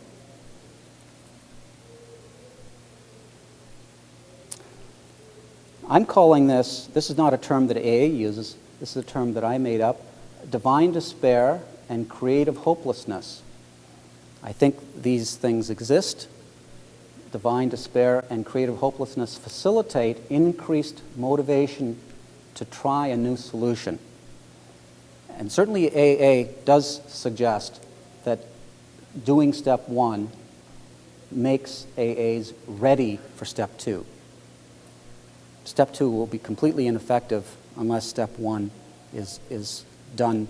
I'm calling this is not a term that AA uses, this is a term that I made up, divine despair and creative hopelessness. I think these things exist. Divine despair and creative hopelessness facilitate increased motivation to try a new solution. And certainly AA does suggest that doing step 1 makes AAs ready for step 2. Step 2 will be completely ineffective unless step 1 is done.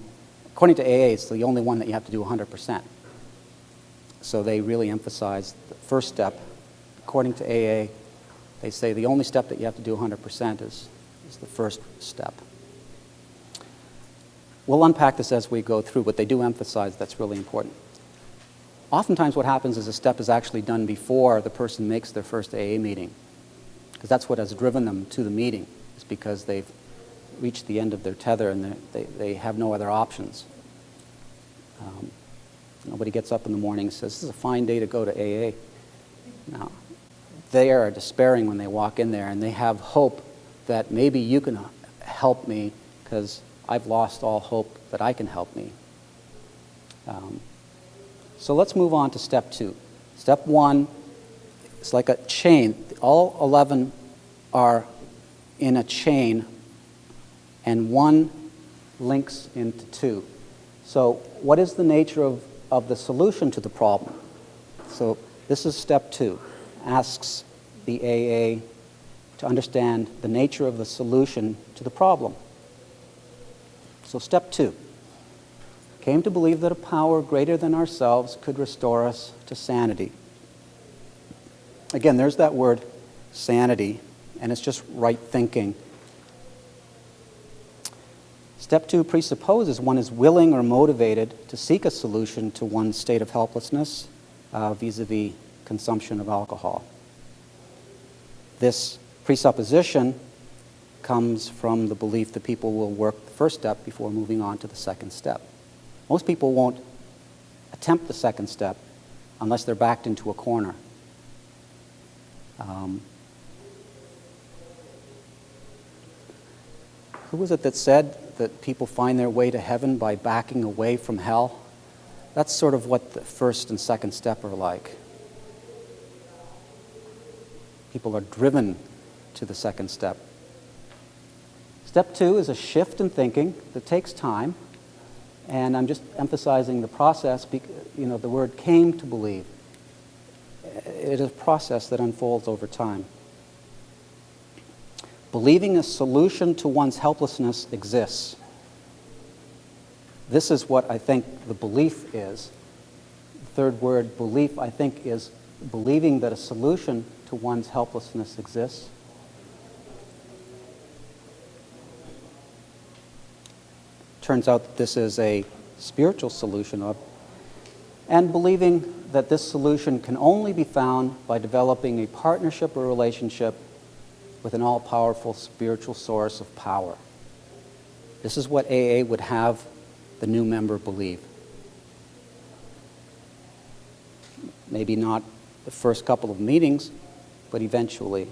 According to AA, it's the only one that you have to do 100%. So they really emphasize the first step. According to AA, they say the only step that you have to do 100% is the first step. We'll unpack this as we go through, but they do emphasize that's really important. Oftentimes what happens is a step is actually done before the person makes their first AA meeting, because that's what has driven them to the meeting, is because they've reached the end of their tether and they have no other options. Nobody gets up in the morning and says, "This is a fine day to go to AA." Now, they are despairing when they walk in there, and they have hope that maybe you can help me because I've lost all hope that I can help me. So let's move on to step 2. Step 1 It's like a chain. All 11 are in a chain, and one links into 2. So what is the nature of the solution to the problem? So this is step 2. Asks the AA to understand the nature of the solution to the problem. So step 2. Came to believe that a power greater than ourselves could restore us to sanity. Again, there's that word, sanity, and it's just right thinking. Step 2 presupposes one is willing or motivated to seek a solution to one's state of helplessness vis-a-vis consumption of alcohol. This presupposition comes from the belief that people will work the first step before moving on to the second step. Most people won't attempt the second step unless they're backed into a corner. Who was it that said that people find their way to heaven by backing away from hell? That's sort of what the first and second step are like. People are driven to the second step. Step 2 is a shift in thinking that takes time, and I'm just emphasizing the process. The word came to believe. It is a process that unfolds over time. Believing a solution to one's helplessness exists. This is what I think the belief is. The third word, belief, I think is believing that a solution to one's helplessness exists. Turns out that this is a spiritual solution, and believing that this solution can only be found by developing a partnership or relationship with an all-powerful spiritual source of power. This is what AA would have the new member believe. Maybe not the first couple of meetings, but eventually.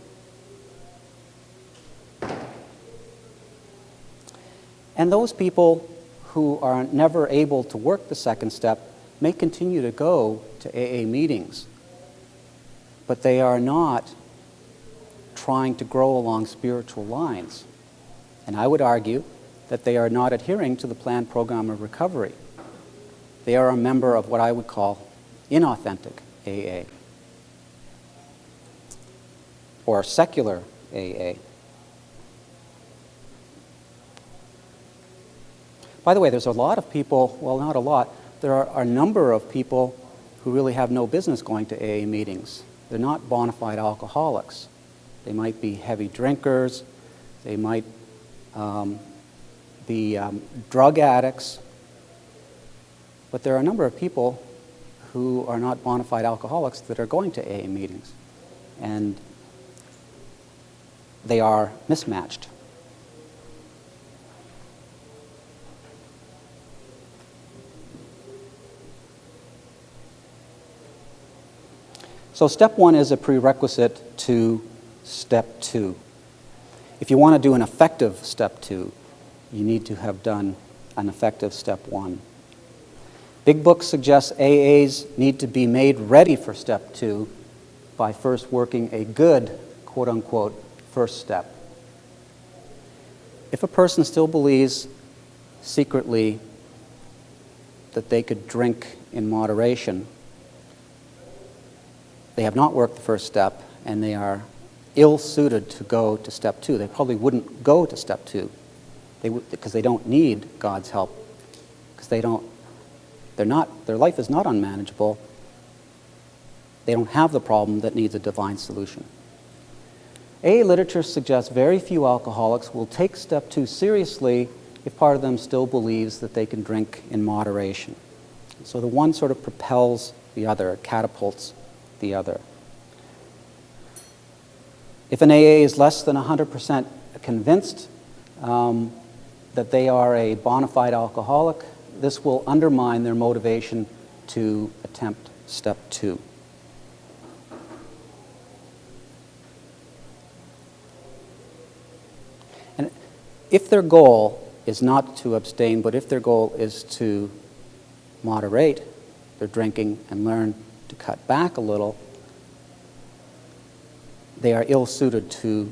And those people who are never able to work the second step may continue to go to AA meetings, but they are not trying to grow along spiritual lines. And I would argue that they are not adhering to the planned program of recovery. They are a member of what I would call inauthentic AA, or secular AA. By the way, there's a lot of people, well, not a lot, there are a number of people who really have no business going to AA meetings. They're not bona fide alcoholics. They might be heavy drinkers, they might be drug addicts, but there are a number of people who are not bona fide alcoholics that are going to AA meetings, and they are mismatched. So step 1 is a prerequisite to step 2. If you want to do an effective step 2, you need to have done an effective step 1. Big Book suggests AAs need to be made ready for step 2 by first working a good, quote-unquote, first step. If a person still believes secretly that they could drink in moderation, they have not worked the first step, and they are ill-suited to go to step 2. They probably wouldn't go to step 2 because they don't need God's help, because their life is not unmanageable. They don't have the problem that needs a divine solution. AA literature suggests very few alcoholics will take step 2 seriously if part of them still believes that they can drink in moderation. So the one sort of propels the other, it catapults the other. If an AA is less than 100% convinced that they are a bona fide alcoholic, this will undermine their motivation to attempt step 2. And if their goal is not to abstain, but if their goal is to moderate their drinking and learn to cut back a little, they are ill-suited to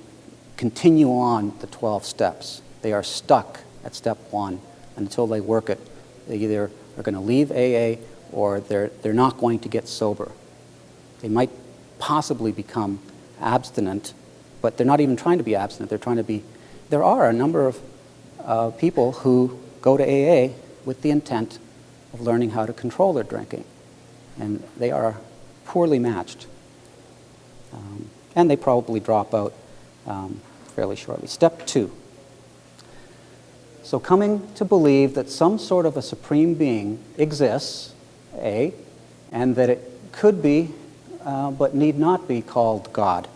continue on the 12 steps. They are stuck at step 1 until they work it. They either are going to leave AA or they're not going to get sober. They might possibly become abstinent, but they're not even trying to be abstinent. They're trying to be... There are a number of people who go to AA with the intent of learning how to control their drinking, and they are poorly matched. And they probably drop out fairly shortly. Step 2. So coming to believe that some sort of a supreme being exists, A, and that it could be, but need not be called God.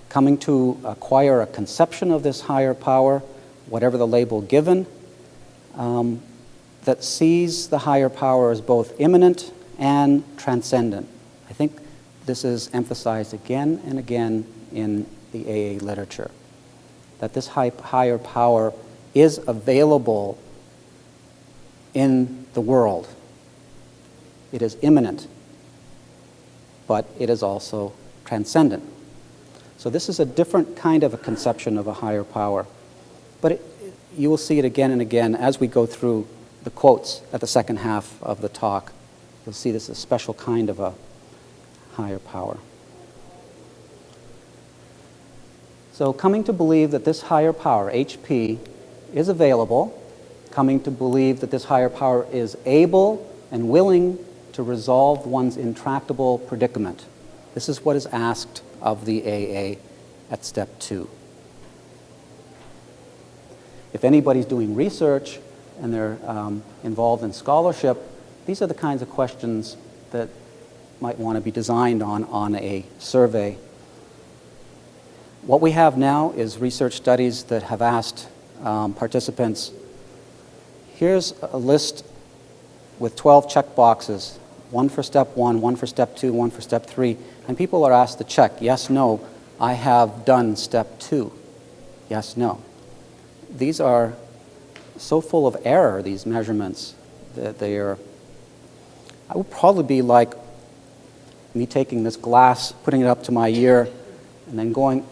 Coming to acquire a conception of this higher power, whatever the label given, that sees the higher power as both immanent and transcendent. I think this is emphasized again and again in the AA literature, that this higher power is available in the world. It is immanent, but it is also transcendent. So this is a different kind of a conception of a higher power. But you will see it again and again as we go through the quotes at the second half of the talk. You'll see this is a special kind of a higher power. So coming to believe that this higher power, HP, is available, coming to believe that this higher power is able and willing to resolve one's intractable predicament. This is what is asked of the AA at step 2. If anybody's doing research and they're involved in scholarship, these are the kinds of questions that might want to be designed on a survey. What we have now is research studies that have asked participants, here's a list with 12 check boxes, one for step 1, one for step 2, one for step 3, and people are asked to check, yes, no, I have done step 2, yes, no. These are so full of error, these measurements, that they are, I would probably be like me taking this glass, putting it up to my ear, and then going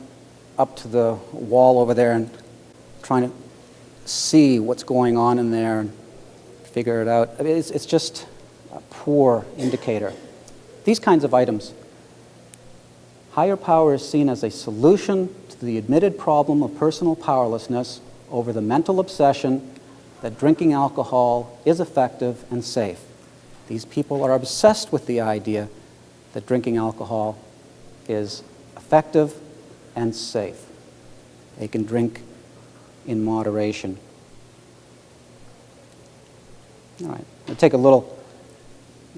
up to the wall over there and trying to see what's going on in there and figure it out. I mean, it's just a poor indicator. These kinds of items. Higher power is seen as a solution to the admitted problem of personal powerlessness over the mental obsession that drinking alcohol is effective and safe. These people are obsessed with the idea that drinking alcohol is effective and safe. They can drink in moderation. All right, we'll take a little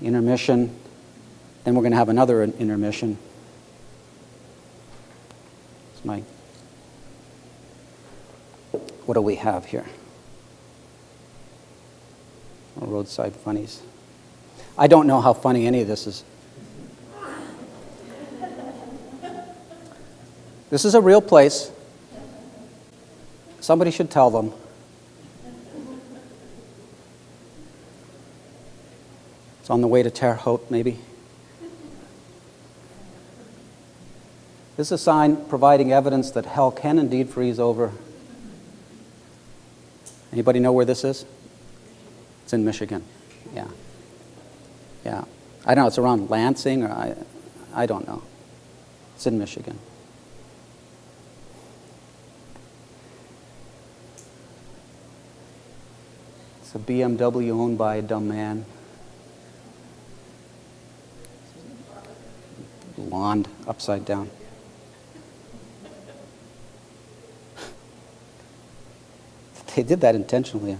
intermission, then we're going to have another intermission. It's my, what do we have here? Roadside funnies. I don't know how funny any of this is. This is a real place. Somebody should tell them. It's on the way to Terre Haute, maybe. This is a sign providing evidence that hell can indeed freeze over. Anybody know where this is? It's in Michigan. Yeah. Yeah. I don't know, it's around Lansing, or I don't know. It's in Michigan. It's a BMW owned by a dumb man. Blonde, upside down. They did that intentionally.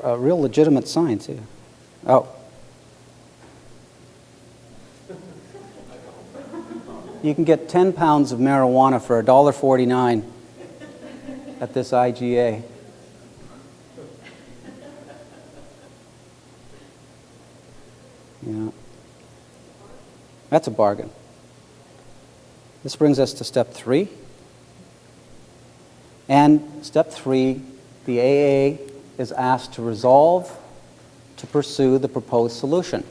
A real legitimate sign, too. Oh. You can get 10 pounds of marijuana for $1.49 at this IGA. That's a bargain. This brings us to step 3. And step 3, the AA is asked to resolve to pursue the proposed solution.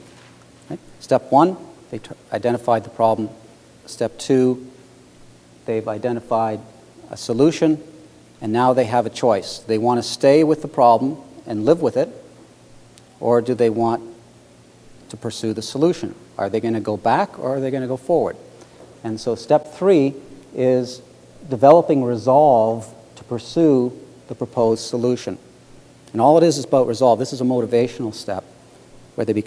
Right? Step 1, they identified the problem. Step 2, they've identified a solution, and now they have a choice. They want to stay with the problem and live with it, or do they want to pursue the solution? Are they going to go back, or are they going to go forward? And so step 3 is developing resolve to pursue the proposed solution. And all it is about resolve. This is a motivational step where they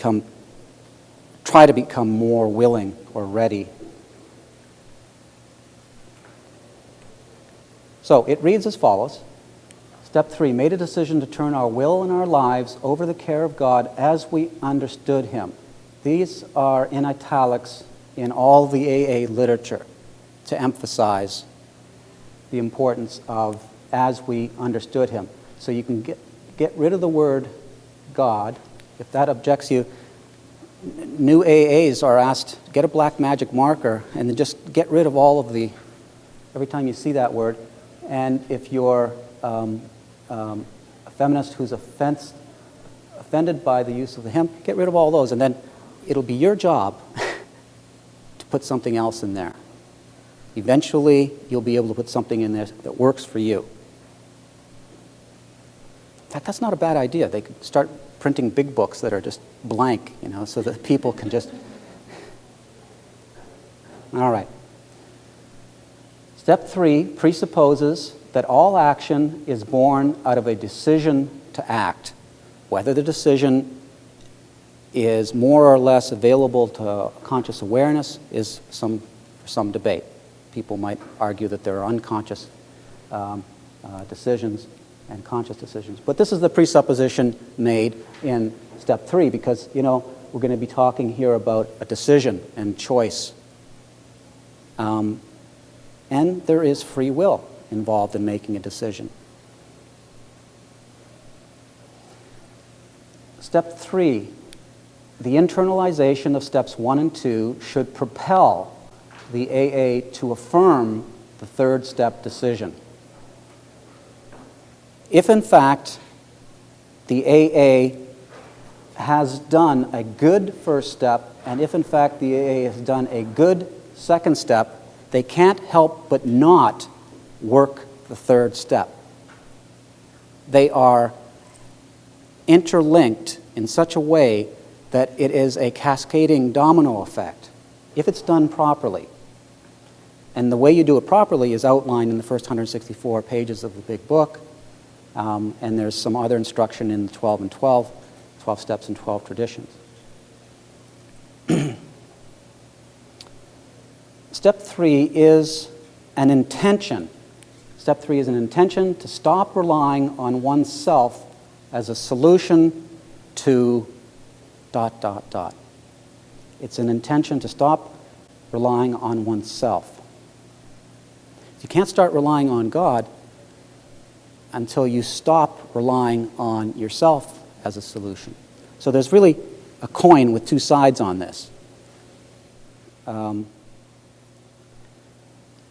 try to become more willing or ready. So it reads as follows. Step 3, made a decision to turn our will and our lives over the care of God as we understood Him. These are in italics in all the AA literature to emphasize the importance of as we understood Him. So you can get rid of the word God. If that objects you, new AAs are asked, get a black magic marker and then just get rid of all of every time you see that word. And if you're a feminist who's offended by the use of the him, get rid of all those, and then it'll be your job to put something else in there. Eventually, you'll be able to put something in there that works for you. In fact, that's not a bad idea. They could start printing big books that are just blank, so that people can just... All right. Step 3 presupposes that all action is born out of a decision to act. Whether the decision is more or less available to conscious awareness is for some debate. People might argue that there are unconscious decisions and conscious decisions. But this is the presupposition made in step 3 because, we're going to be talking here about a decision and choice. And there is free will involved in making a decision. Step 3, the internalization of steps 1 and 2 should propel the AA to affirm the third step decision. If in fact the AA has done a good first step, and if in fact the AA has done a good second step, they can't help but not work the third step. They are interlinked in such a way that it is a cascading domino effect, if it's done properly. And the way you do it properly is outlined in the first 164 pages of the big book, and there's some other instruction in the 12 and 12 steps and 12 traditions. Step 3 is an intention. Step 3 is an intention to stop relying on oneself as a solution to ... It's an intention to stop relying on oneself. You can't start relying on God until you stop relying on yourself as a solution. So there's really a coin with two sides on this. An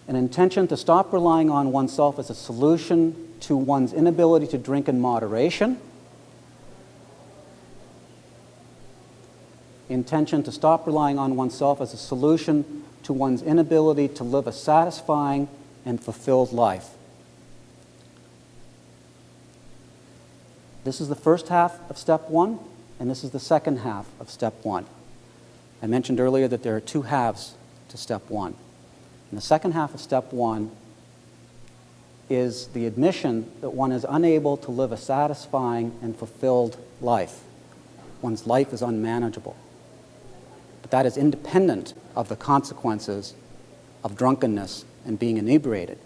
intention to stop relying on oneself as a solution to one's inability to drink in moderation. Intention to stop relying on oneself as a solution to one's inability to live a satisfying and fulfilled life. This is the first half of step 1, and this is the second half of step 1. I mentioned earlier that there are two halves to step 1. And the second half of step 1 is the admission that one is unable to live a satisfying and fulfilled life. One's life is unmanageable. But that is independent of the consequences of drunkenness and being inebriated.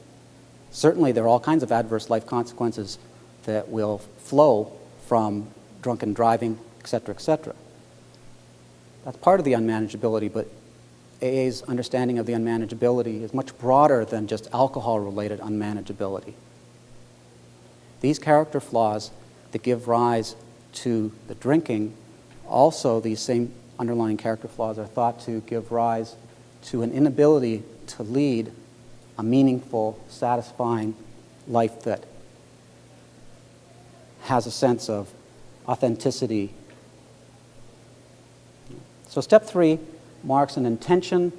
Certainly there are all kinds of adverse life consequences that will flow from drunken driving, etc., etc. That's part of the unmanageability, but AA's understanding of the unmanageability is much broader than just alcohol-related unmanageability. These character flaws that give rise to the drinking, also these same underlying character flaws are thought to give rise to an inability to lead a meaningful, satisfying life that has a sense of authenticity. So step 3 marks an intention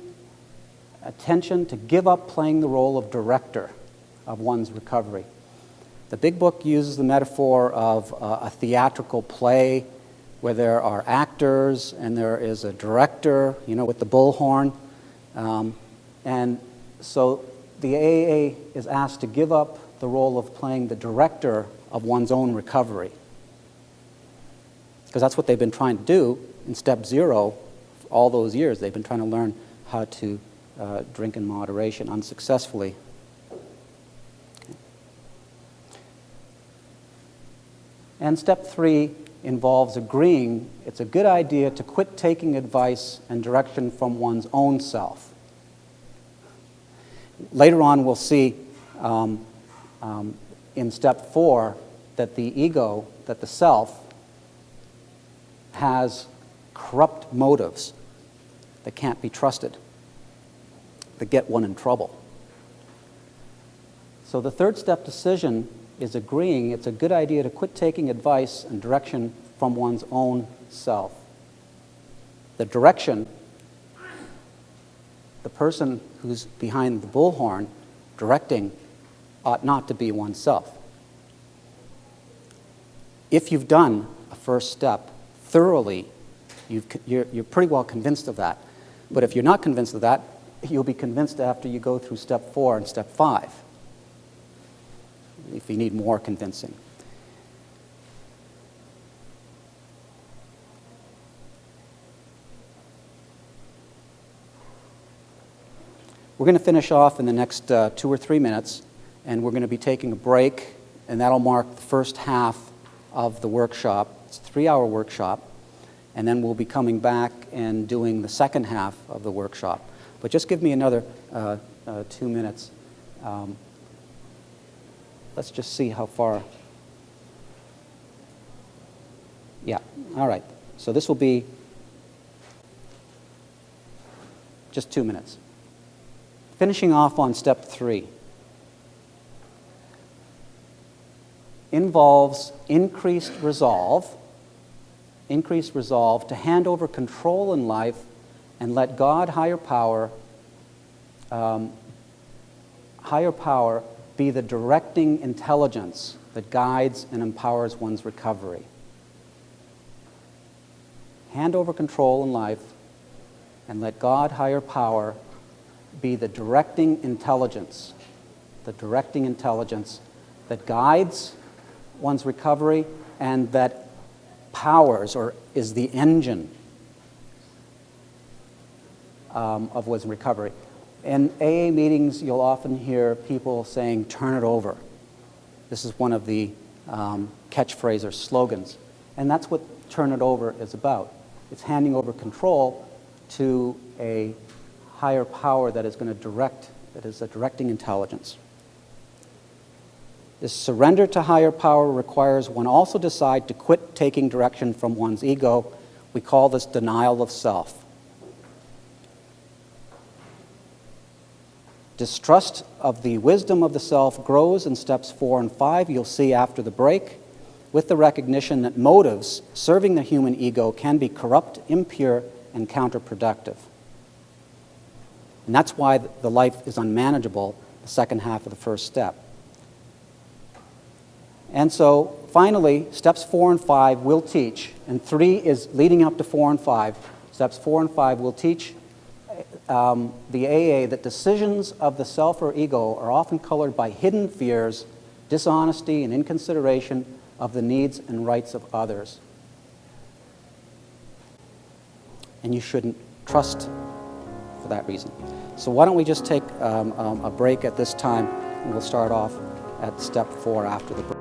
to give up playing the role of director of one's recovery. The big book uses the metaphor of a theatrical play where there are actors and there is a director, with the bullhorn. And so the AA is asked to give up the role of playing the director of one's own recovery. Because that's what they've been trying to do in step 0 for all those years. They've been trying to learn how to drink in moderation unsuccessfully. Okay. And step 3 involves agreeing it's a good idea to quit taking advice and direction from one's own self. Later on, we'll see in step 4 that the ego, that the self, has corrupt motives that can't be trusted, that get one in trouble. So the third step decision is agreeing it's a good idea to quit taking advice and direction from one's own self. The direction, the person who's behind the bullhorn directing, ought not to be oneself. If you've done a first step thoroughly, you're pretty well convinced of that. But if you're not convinced of that, you'll be convinced after you go through step 4 and step 5, if you need more convincing. We're going to finish off in the next 2 or 3 minutes, and we're going to be taking a break, and that'll mark the first half of the workshop. It's a 3-hour workshop, and then we'll be coming back and doing the second half of the workshop. But just give me another 2 minutes. Let's just see how far. Yeah, all right. So this will be just 2 minutes. Finishing off on step 3 involves increased resolve to hand over control in life and let God, higher power, be the directing intelligence that guides and empowers one's recovery. Hand over control in life and let God, higher power, be the directing intelligence that guides one's recovery and that powers or is the engine of one's recovery. In AA meetings, you'll often hear people saying, "Turn it over." This is one of the catchphrases or slogans. And that's what turn it over is about. It's handing over control to a higher power that is going to direct, that is a directing intelligence. This surrender to higher power requires one also decide to quit taking direction from one's ego. We call this denial of self. Distrust of the wisdom of the self grows in steps 4 and 5, you'll see after the break, with the recognition that motives serving the human ego can be corrupt, impure, and counterproductive. And that's why the life is unmanageable, the second half of the first step. And so, finally, steps 4 and 5 will teach, and 3 is leading up to 4 and 5. Steps 4 and 5 will teach the AA that decisions of the self or ego are often colored by hidden fears, dishonesty, and inconsideration of the needs and rights of others. And you shouldn't trust for that reason. So why don't we just take a break at this time, and we'll start off at step 4 after the break.